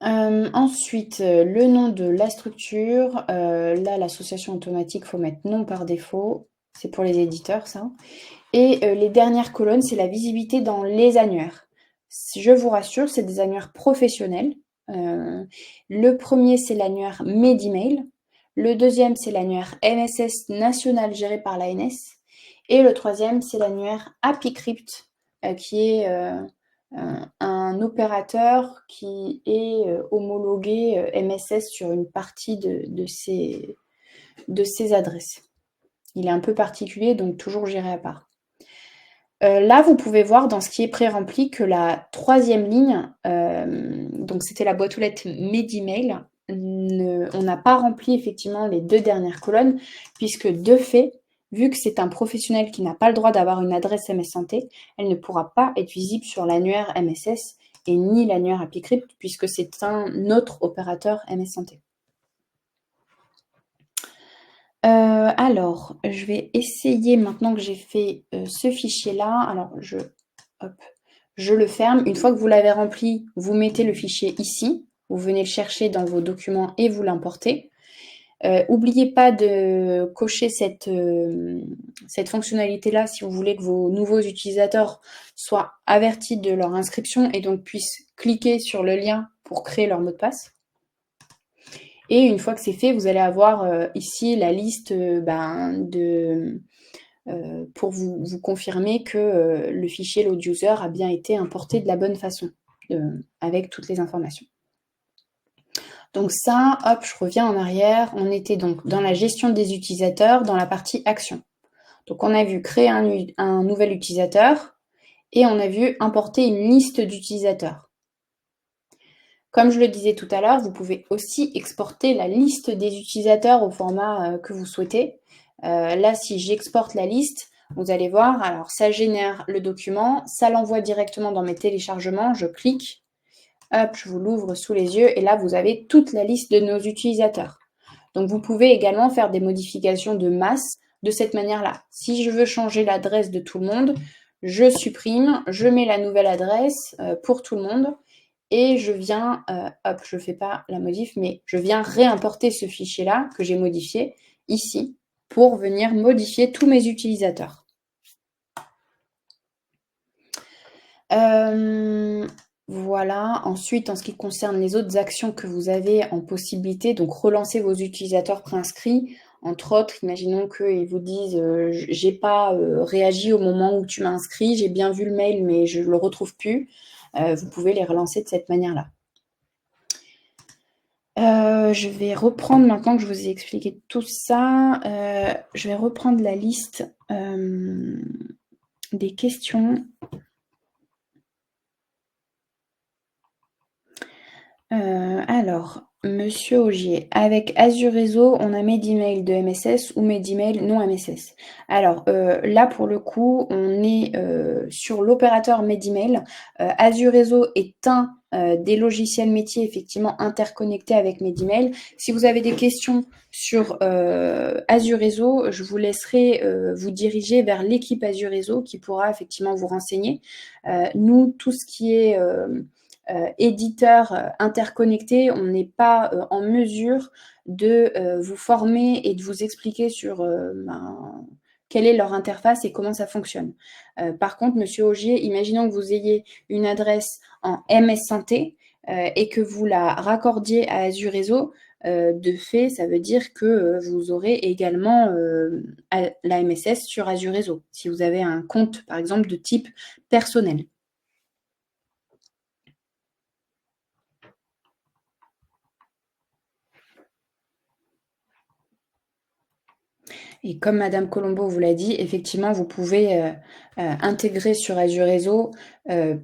Ensuite, le nom de la structure. Là, l'association automatique, il faut mettre nom par défaut. C'est pour les éditeurs, ça. Et les dernières colonnes, c'est la visibilité dans les annuaires. Je vous rassure, c'est des annuaires professionnels. Le premier, c'est l'annuaire Medimail. Le deuxième, c'est l'annuaire MSS national géré par l'ANS. Et le troisième, c'est l'annuaire AppyCrypt, qui est un opérateur qui est homologué MSS sur une partie de ses adresses. Il est un peu particulier, donc toujours géré à part. Là, vous pouvez voir dans ce qui est pré-rempli que la troisième ligne, donc c'était la boîte aux lettres Medimail, on n'a pas rempli effectivement les deux dernières colonnes, puisque de fait, vu que c'est un professionnel qui n'a pas le droit d'avoir une adresse MS Santé, elle ne pourra pas être visible sur l'annuaire MSS et ni l'annuaire AppyCrypt, puisque c'est un autre opérateur MS Santé. Alors, je vais essayer maintenant que j'ai fait ce fichier-là. Alors, je le ferme. Une fois que vous l'avez rempli, vous mettez le fichier ici. Vous venez le chercher dans vos documents et vous l'importez. N'oubliez pas de cocher cette fonctionnalité-là si vous voulez que vos nouveaux utilisateurs soient avertis de leur inscription et donc puissent cliquer sur le lien pour créer leur mot de passe. Et une fois que c'est fait, vous allez avoir ici la liste pour vous confirmer que le fichier load user a bien été importé de la bonne façon, avec toutes les informations. Donc ça, hop, je reviens en arrière. On était donc dans la gestion des utilisateurs, dans la partie action. Donc, on a vu créer un nouvel utilisateur et on a vu importer une liste d'utilisateurs. Comme je le disais tout à l'heure, vous pouvez aussi exporter la liste des utilisateurs au format que vous souhaitez. Là, si j'exporte la liste, vous allez voir, alors ça génère le document, ça l'envoie directement dans mes téléchargements, je clique, hop, je vous l'ouvre sous les yeux et là, vous avez toute la liste de nos utilisateurs. Donc, vous pouvez également faire des modifications de masse de cette manière-là. Si je veux changer l'adresse de tout le monde, je supprime, je mets la nouvelle adresse pour tout le monde et je viens, hop, je ne fais pas la modif, mais je viens réimporter ce fichier-là que j'ai modifié ici pour venir modifier tous mes utilisateurs. Voilà. Ensuite, en ce qui concerne les autres actions que vous avez en possibilité, donc relancer vos utilisateurs préinscrits. Entre autres, imaginons qu'ils vous disent j'ai pas réagi au moment où tu m'as inscrit, j'ai bien vu le mail, mais je ne le retrouve plus. Vous pouvez les relancer de cette manière-là. Je vais reprendre, maintenant que je vous ai expliqué tout ça, je vais reprendre la liste des questions. Alors, Monsieur Augier, avec Azure Réseau, on a Medemail de MSS ou Medemail non MSS. Alors, là, pour le coup, on est sur l'opérateur Medemail. Azure Réseau est un des logiciels métiers effectivement interconnectés avec Medemail. Si vous avez des questions sur Azure Réseau, je vous laisserai vous diriger vers l'équipe Azure Réseau qui pourra effectivement vous renseigner. Nous, tout ce qui est éditeurs interconnectés, on n'est pas en mesure de vous former et de vous expliquer sur quelle est leur interface et comment ça fonctionne. Par contre, Monsieur Augier, imaginons que vous ayez une adresse en MS Santé et que vous la raccordiez à Azure Réseau. De fait, ça veut dire que vous aurez également la MSS sur Azure Réseau, si vous avez un compte, par exemple, de type personnel. Et comme Madame Colombo vous l'a dit, effectivement, vous pouvez intégrer sur Azure Réseau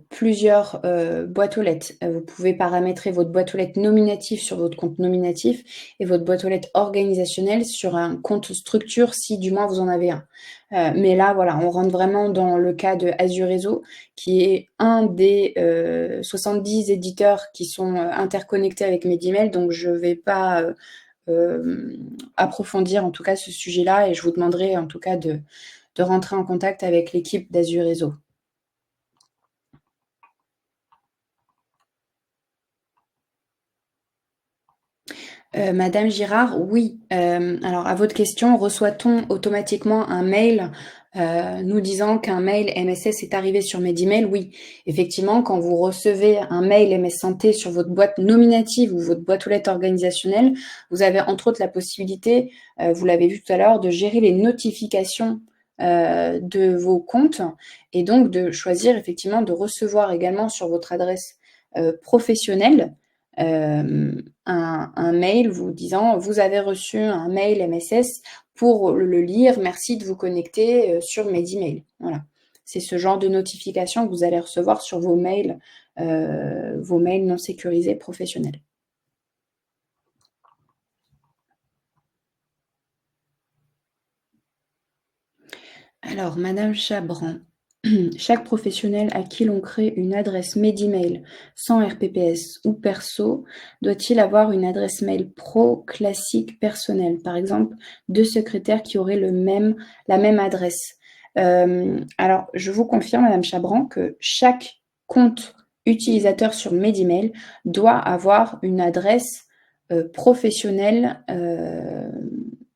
plusieurs boîtes aux lettres. Vous pouvez paramétrer votre boîte aux lettres nominative sur votre compte nominatif et votre boîte aux lettres organisationnelle sur un compte structure si du moins vous en avez un. Mais là, voilà, on rentre vraiment dans le cas de Azure Réseau, qui est un des 70 éditeurs qui sont interconnectés avec Medemail. Donc, je ne vais pas approfondir en tout cas ce sujet-là et je vous demanderai en tout cas de rentrer en contact avec l'équipe d'Azure Réseau. Madame Girard, oui. Alors à votre question, reçoit-on automatiquement un mail nous disant qu'un mail MSS est arrivé sur Medemail? Oui. Effectivement, quand vous recevez un mail MS Santé sur votre boîte nominative ou votre boîte aux lettres organisationnelle, vous avez entre autres la possibilité, vous l'avez vu tout à l'heure, de gérer les notifications de vos comptes et donc de choisir effectivement de recevoir également sur votre adresse professionnelle un mail vous disant vous avez reçu un mail MSS pour le lire, merci de vous connecter sur Medemail. Voilà. C'est ce genre de notification que vous allez recevoir sur vos mails non sécurisés professionnels. Alors, Madame Chabran, chaque professionnel à qui l'on crée une adresse Medemail sans RPPS ou perso doit-il avoir une adresse mail pro classique personnelle? Par exemple, deux secrétaires qui auraient la même adresse. Alors, je vous confirme, Madame Chabran, que chaque compte utilisateur sur Medemail doit avoir une adresse professionnelle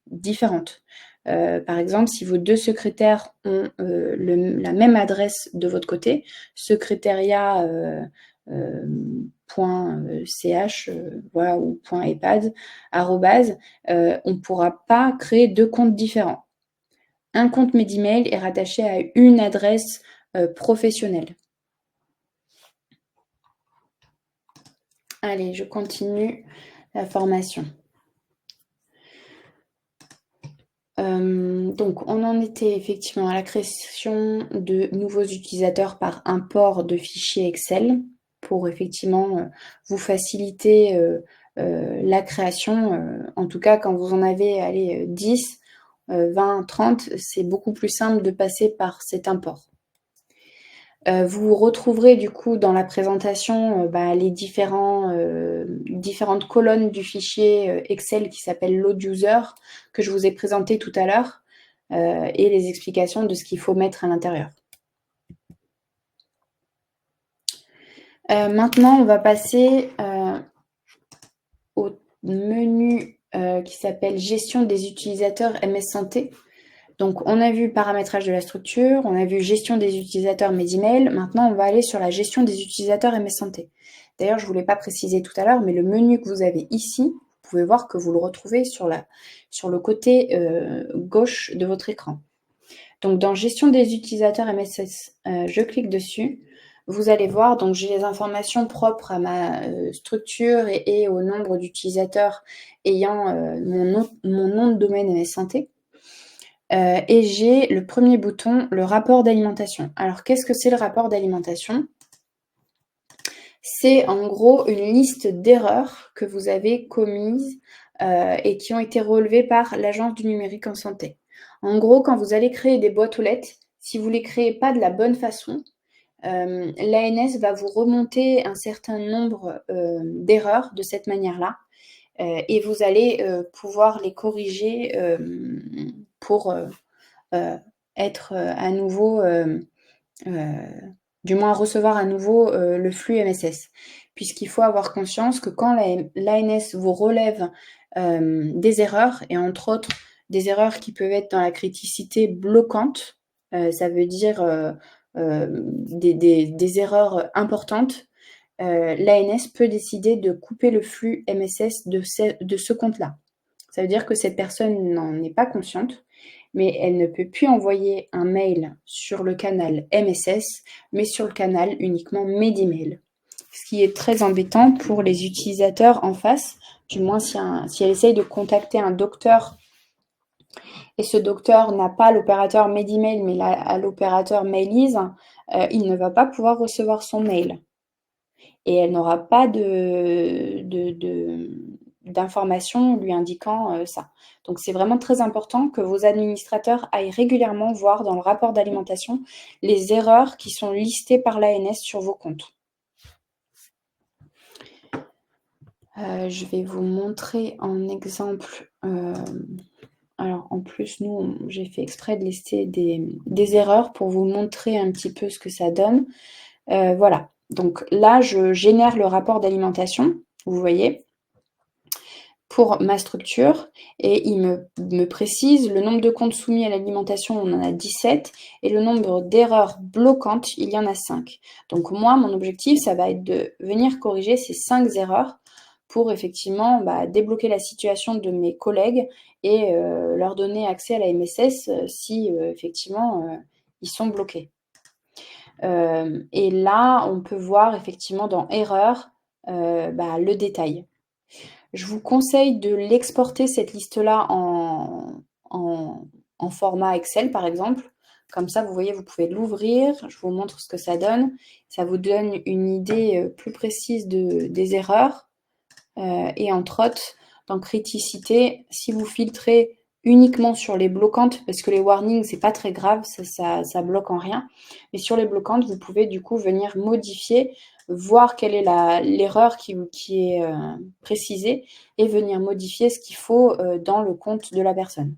différente. Par exemple, si vos deux secrétaires ont la même adresse de votre côté, secrétariat .ch voilà, ou .epad, arrobase, on ne pourra pas créer deux comptes différents. Un compte Medemail est rattaché à une adresse professionnelle. Allez, je continue la formation. Donc on en était effectivement à la création de nouveaux utilisateurs par import de fichiers Excel pour effectivement, vous faciliter, la création, en tout cas quand vous en avez, allez, 10, 20, 30, c'est beaucoup plus simple de passer par cet import. Vous retrouverez du coup dans la présentation, les différentes colonnes du fichier, Excel qui s'appelle load user que je vous ai présenté tout à l'heure, et les explications de ce qu'il faut mettre à l'intérieur. Maintenant, on va passer au menu qui s'appelle gestion des utilisateurs MS Santé. Donc, on a vu paramétrage de la structure, on a vu gestion des utilisateurs mes emails. Maintenant, on va aller sur la gestion des utilisateurs MS Santé. D'ailleurs, je ne vous l'ai pas précisé tout à l'heure, mais le menu que vous avez ici, vous pouvez voir que vous le retrouvez sur le côté gauche de votre écran. Donc, dans gestion des utilisateurs MSS, je clique dessus. Vous allez voir, donc j'ai les informations propres à ma structure et au nombre d'utilisateurs ayant mon nom de domaine MS Santé. Et j'ai le premier bouton, le rapport d'alimentation. Alors, qu'est-ce que c'est le rapport d'alimentation? C'est en gros une liste d'erreurs que vous avez commises et qui ont été relevées par l'Agence du numérique en santé. En gros, quand vous allez créer des boîtes aux lettres, si vous ne les créez pas de la bonne façon, l'ANS va vous remonter un certain nombre d'erreurs de cette manière-là. Et vous allez pouvoir les corriger pour être à nouveau, du moins recevoir à nouveau le flux MSS. Puisqu'il faut avoir conscience que quand l'ANS vous relève des erreurs, et entre autres des erreurs qui peuvent être dans la criticité bloquante, ça veut dire des erreurs importantes, l'ANS peut décider de couper le flux MSS de ce compte-là. Ça veut dire que cette personne n'en est pas consciente, mais elle ne peut plus envoyer un mail sur le canal MSS, mais sur le canal uniquement Medemail. Ce qui est très embêtant pour les utilisateurs en face, du moins si elle essaye de contacter un docteur et ce docteur n'a pas l'opérateur Medemail, mais l'opérateur Mailise, il ne va pas pouvoir recevoir son mail. Et elle n'aura pas d'informations lui indiquant ça. Donc c'est vraiment très important que vos administrateurs aillent régulièrement voir dans le rapport d'alimentation les erreurs qui sont listées par l'ANS sur vos comptes. Je vais vous montrer en exemple. Alors en plus, nous, j'ai fait exprès de lister des erreurs pour vous montrer un petit peu ce que ça donne. Voilà. Donc là, je génère le rapport d'alimentation, vous voyez, pour ma structure, et il me précise le nombre de comptes soumis à l'alimentation, on en a 17, et le nombre d'erreurs bloquantes, il y en a 5. Donc moi, mon objectif, ça va être de venir corriger ces 5 erreurs pour effectivement débloquer la situation de mes collègues et leur donner accès à la MSS si effectivement ils sont bloqués. Et là, on peut voir effectivement dans erreur le détail. Je vous conseille de l'exporter cette liste-là en format Excel par exemple. Comme ça, vous voyez, vous pouvez l'ouvrir. Je vous montre ce que ça donne. Ça vous donne une idée plus précise des erreurs. Et entre autres, dans criticité, si vous filtrez uniquement sur les bloquantes, parce que les warnings, c'est pas très grave, ça bloque en rien. Mais sur les bloquantes, vous pouvez du coup venir modifier, voir quelle est l'erreur qui est précisée et venir modifier ce qu'il faut dans le compte de la personne.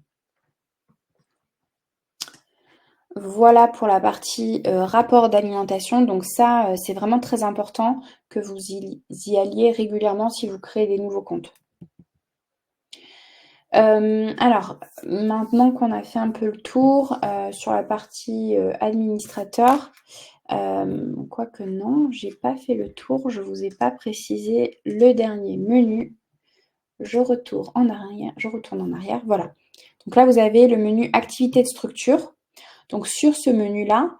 Voilà pour la partie rapport d'alimentation. Donc ça, c'est vraiment très important que vous y alliez régulièrement si vous créez des nouveaux comptes. Alors, maintenant qu'on a fait un peu le tour sur la partie administrateur, quoique non, j'ai pas fait le tour, je vous ai pas précisé le dernier menu. Je retourne en arrière, voilà. Donc là, vous avez le menu activité de structure. Donc sur ce menu-là,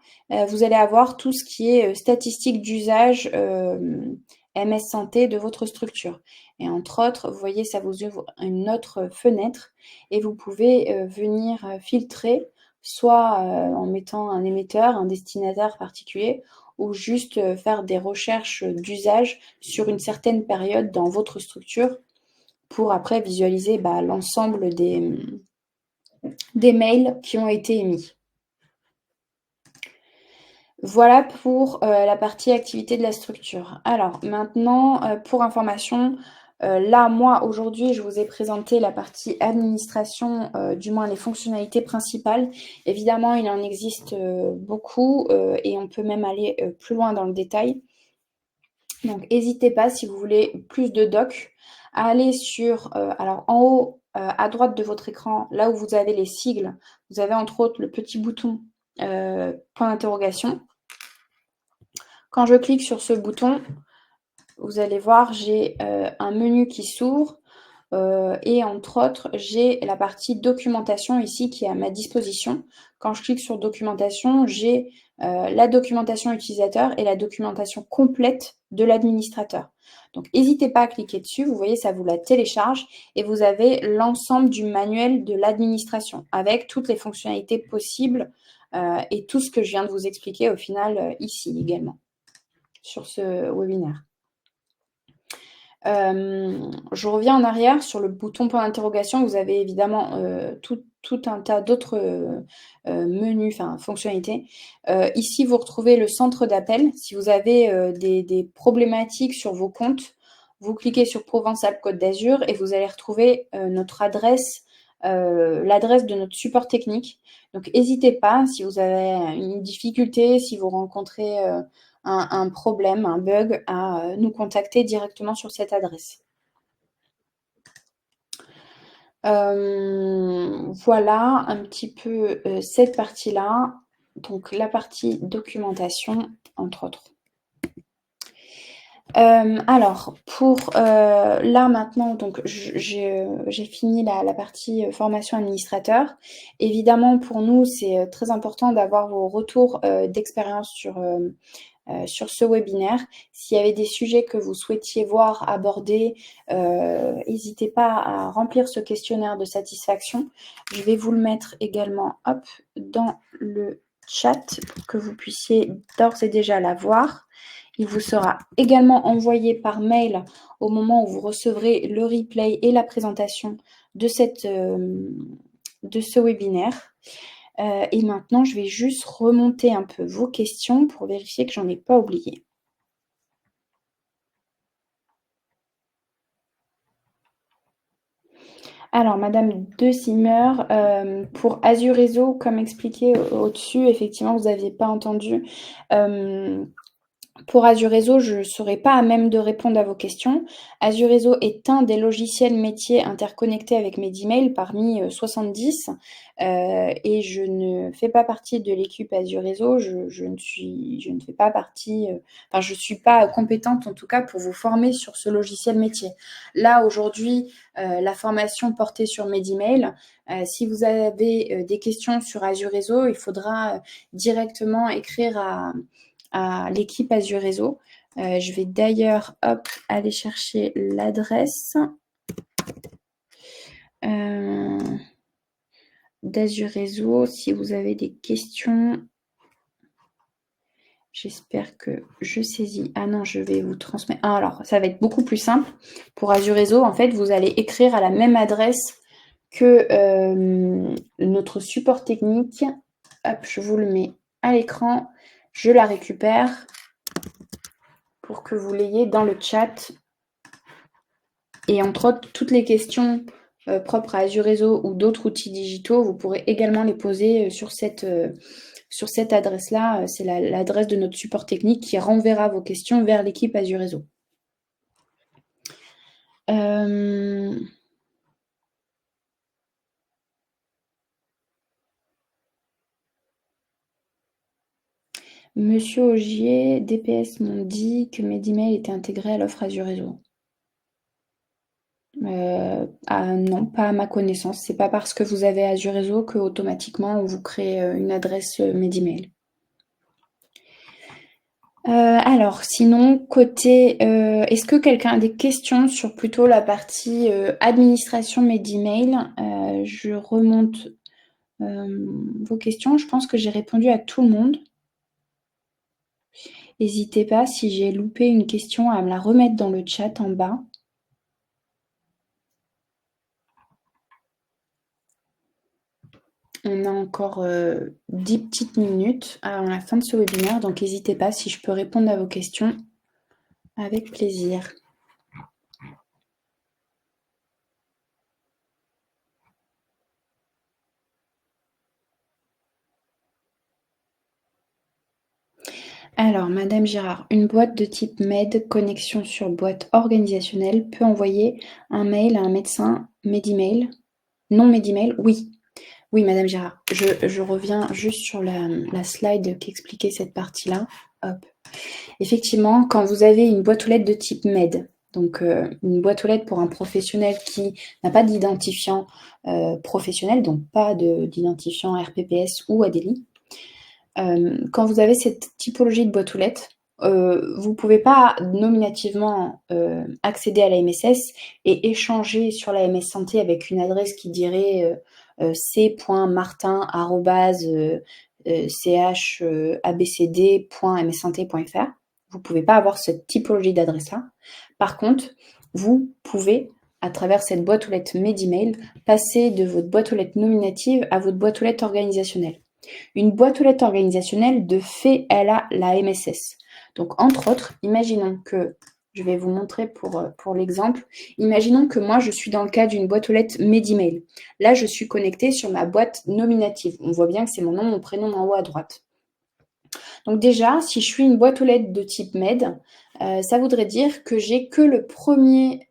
vous allez avoir tout ce qui est statistiques d'usage MS Santé de votre structure. Et entre autres, vous voyez, ça vous ouvre une autre fenêtre et vous pouvez venir filtrer, soit en mettant un émetteur, un destinataire particulier, ou juste faire des recherches d'usage sur une certaine période dans votre structure pour après visualiser l'ensemble des mails qui ont été émis. Voilà pour la partie activité de la structure. Alors maintenant, pour information, là, moi, aujourd'hui, je vous ai présenté la partie administration, du moins les fonctionnalités principales. Évidemment, il en existe beaucoup et on peut même aller plus loin dans le détail. Donc, n'hésitez pas, si vous voulez plus de docs, à aller sur, alors en haut, à droite de votre écran, là où vous avez les sigles, vous avez entre autres le petit bouton point d'interrogation. Quand je clique sur ce bouton, vous allez voir, j'ai un menu qui s'ouvre et entre autres, j'ai la partie documentation ici qui est à ma disposition. Quand je clique sur documentation, j'ai la documentation utilisateur et la documentation complète de l'administrateur. Donc, n'hésitez pas à cliquer dessus. Vous voyez, ça vous la télécharge et vous avez l'ensemble du manuel de l'administration avec toutes les fonctionnalités possibles et tout ce que je viens de vous expliquer au final ici également sur ce webinaire. Je reviens en arrière sur le bouton point d'interrogation. Vous avez évidemment tout un tas d'autres menus, enfin fonctionnalités. Ici, vous retrouvez le centre d'appel. Si vous avez des problématiques sur vos comptes, vous cliquez sur Provence-Alpes-Côte d'Azur et vous allez retrouver notre adresse, l'adresse de notre support technique. Donc, n'hésitez pas si vous avez une difficulté, si vous rencontrez un problème, un bug, à nous contacter directement sur cette adresse. Voilà un petit peu cette partie-là, donc la partie documentation, entre autres. Alors, pour là maintenant, donc j'ai fini la partie formation administrateur. Évidemment, pour nous, c'est très important d'avoir vos retours d'expérience sur ce webinaire. S'il y avait des sujets que vous souhaitiez voir abordés, n'hésitez pas à remplir ce questionnaire de satisfaction. Je vais vous le mettre également dans le chat pour que vous puissiez d'ores et déjà l'avoir. Il vous sera également envoyé par mail au moment où vous recevrez le replay et la présentation de ce webinaire. Et maintenant, je vais juste remonter un peu vos questions pour vérifier que j'en ai pas oublié. Alors, Madame De Simmer, pour Azure Réseau, comme expliqué au-dessus, effectivement, vous n'aviez pas entendu. Pour Azure Réseau, je ne serai pas à même de répondre à vos questions. Azure Réseau est un des logiciels métiers interconnectés avec Medimel parmi 70 et je ne fais pas partie de l'équipe Azure Réseau. Je ne fais pas partie, enfin, je ne suis pas compétente en tout cas pour vous former sur ce logiciel métier. Là, aujourd'hui, la formation portée sur Medimel. Si vous avez des questions sur Azure Réseau, il faudra directement écrire à l'équipe Azure Réseau. Je vais d'ailleurs aller chercher l'adresse d'Azure Réseau. Si vous avez des questions, j'espère que je saisis. Ah non, je vais vous transmettre. Ah, alors, ça va être beaucoup plus simple. Pour Azure Réseau, en fait, vous allez écrire à la même adresse que notre support technique. Hop, je vous le mets à l'écran. Je la récupère pour que vous l'ayez dans le chat. Et entre autres, toutes les questions propres à Azure Réseau ou d'autres outils digitaux, vous pourrez également les poser sur cette adresse-là. C'est l'adresse de notre support technique qui renverra vos questions vers l'équipe Azure Réseau. Monsieur Augier, DPS m'ont dit que Medimel était intégré à l'offre Azure Réseau. Non, pas à ma connaissance. C'est pas parce que vous avez Azure Réseau que automatiquement on vous crée une adresse Medimel. Alors sinon côté, est-ce que quelqu'un a des questions sur plutôt la partie, administration mes emails? Je remonte, vos questions. Je pense que j'ai répondu à tout le monde. N'hésitez pas, si j'ai loupé une question, à me la remettre dans le chat en bas. On a encore 10 petites minutes avant la fin de ce webinaire, donc n'hésitez pas, si je peux répondre à vos questions, avec plaisir. Alors, Madame Girard, une boîte de type MED, connexion sur boîte organisationnelle, peut envoyer un mail à un médecin Medimail? Non Medimail? Oui. Oui, Madame Girard. Je reviens juste sur la slide qui expliquait cette partie-là. Hop. Effectivement, quand vous avez une boîte aux lettres de type MED, donc une boîte aux lettres pour un professionnel qui n'a pas d'identifiant professionnel, donc pas d'identifiant RPPS ou ADELI, quand vous avez cette typologie de boîte aux lettres, vous ne pouvez pas nominativement accéder à la MSS et échanger sur la MS Santé avec une adresse qui dirait c.martin@chabcd.mssanté.fr. Vous ne pouvez pas avoir cette typologie d'adresse-là. Par contre, vous pouvez, à travers cette boîte aux lettres Medimail, passer de votre boîte aux lettres nominative à votre boîte aux lettres organisationnelle. Une boîte aux lettres organisationnelle, de fait, elle a la MSS. Donc, entre autres, imaginons que, je vais vous montrer pour l'exemple, imaginons que moi, je suis dans le cas d'une boîte aux lettres Medimail. Là, je suis connectée sur ma boîte nominative. On voit bien que c'est mon nom, mon prénom en haut à droite. Donc déjà, si je suis une boîte aux lettres de type Med, ça voudrait dire que j'ai que le premier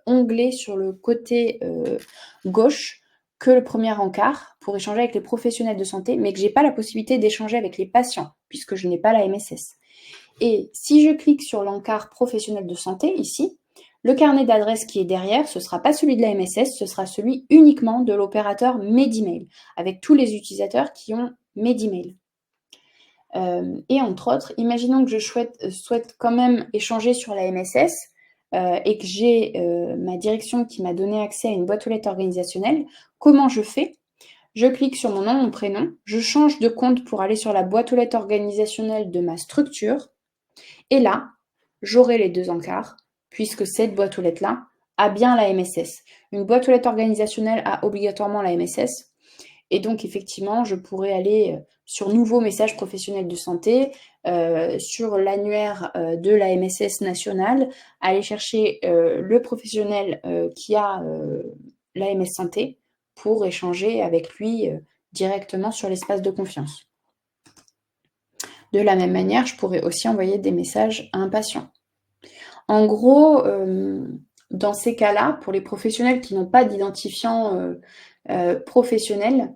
onglet sur le côté gauche, que le premier encart pour échanger avec les professionnels de santé, mais que je n'ai pas la possibilité d'échanger avec les patients, puisque je n'ai pas la MSS. Et si je clique sur l'encart professionnel de santé, ici, le carnet d'adresse qui est derrière, ce ne sera pas celui de la MSS, ce sera celui uniquement de l'opérateur Medimail, avec tous les utilisateurs qui ont Medimail. Et entre autres, imaginons que je souhaite quand même échanger sur la MSS et que j'ai ma direction qui m'a donné accès à une boîte aux lettres organisationnelle. Comment je fais? Je clique sur mon nom, mon prénom, je change de compte pour aller sur la boîte aux lettres organisationnelle de ma structure, et là, j'aurai les deux encarts, puisque cette boîte aux lettres-là a bien la MSS. Une boîte aux lettres organisationnelle a obligatoirement la MSS, et donc, effectivement, je pourrais aller sur nouveaux messages professionnels de santé, sur l'annuaire de la MSS nationale, aller chercher le professionnel qui a la MS Santé pour échanger avec lui directement sur l'espace de confiance. De la même manière, je pourrais aussi envoyer des messages à un patient. En gros, dans ces cas-là, pour les professionnels qui n'ont pas d'identifiant professionnel,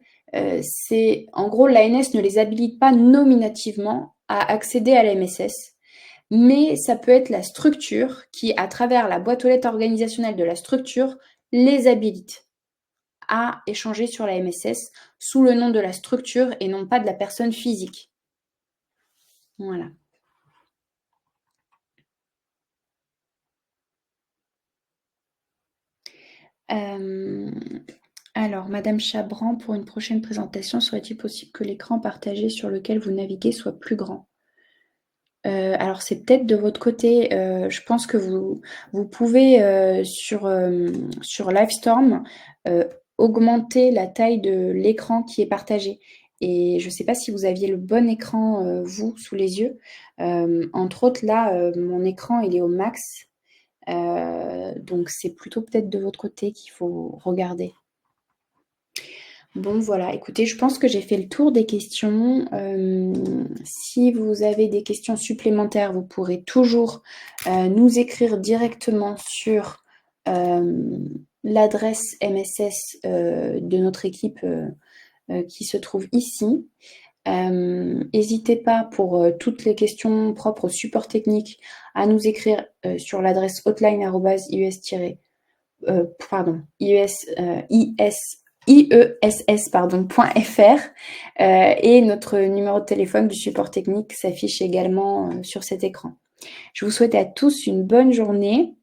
c'est en gros l'ANS ne les habilite pas nominativement à accéder à la MSS, mais ça peut être la structure qui, à travers la boîte aux lettres organisationnelle de la structure, les habilite à échanger sur la MSS sous le nom de la structure et non pas de la personne physique. Voilà. Alors, Madame Chabran, pour une prochaine présentation, serait-il possible que l'écran partagé sur lequel vous naviguez soit plus grand? Alors c'est peut-être de votre côté, je pense que vous pouvez, sur Livestorm, augmenter la taille de l'écran qui est partagé, et je ne sais pas si vous aviez le bon écran, vous, sous les yeux. Entre autres, là, mon écran, il est au max, donc c'est plutôt peut-être de votre côté qu'il faut regarder. Bon, voilà, écoutez, je pense que j'ai fait le tour des questions. Si vous avez des questions supplémentaires, vous pourrez toujours nous écrire directement sur l'adresse MSS de notre équipe qui se trouve ici. N'hésitez pas pour toutes les questions propres au support technique à nous écrire sur l'adresse hotline@ius-is IESS, pardon, .fr. Et notre numéro de téléphone du support technique s'affiche également sur cet écran. Je vous souhaite à tous une bonne journée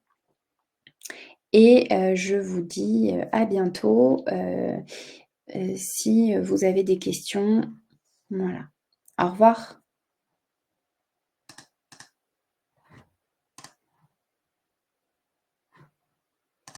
et je vous dis à bientôt. Si vous avez des questions, voilà. Au revoir.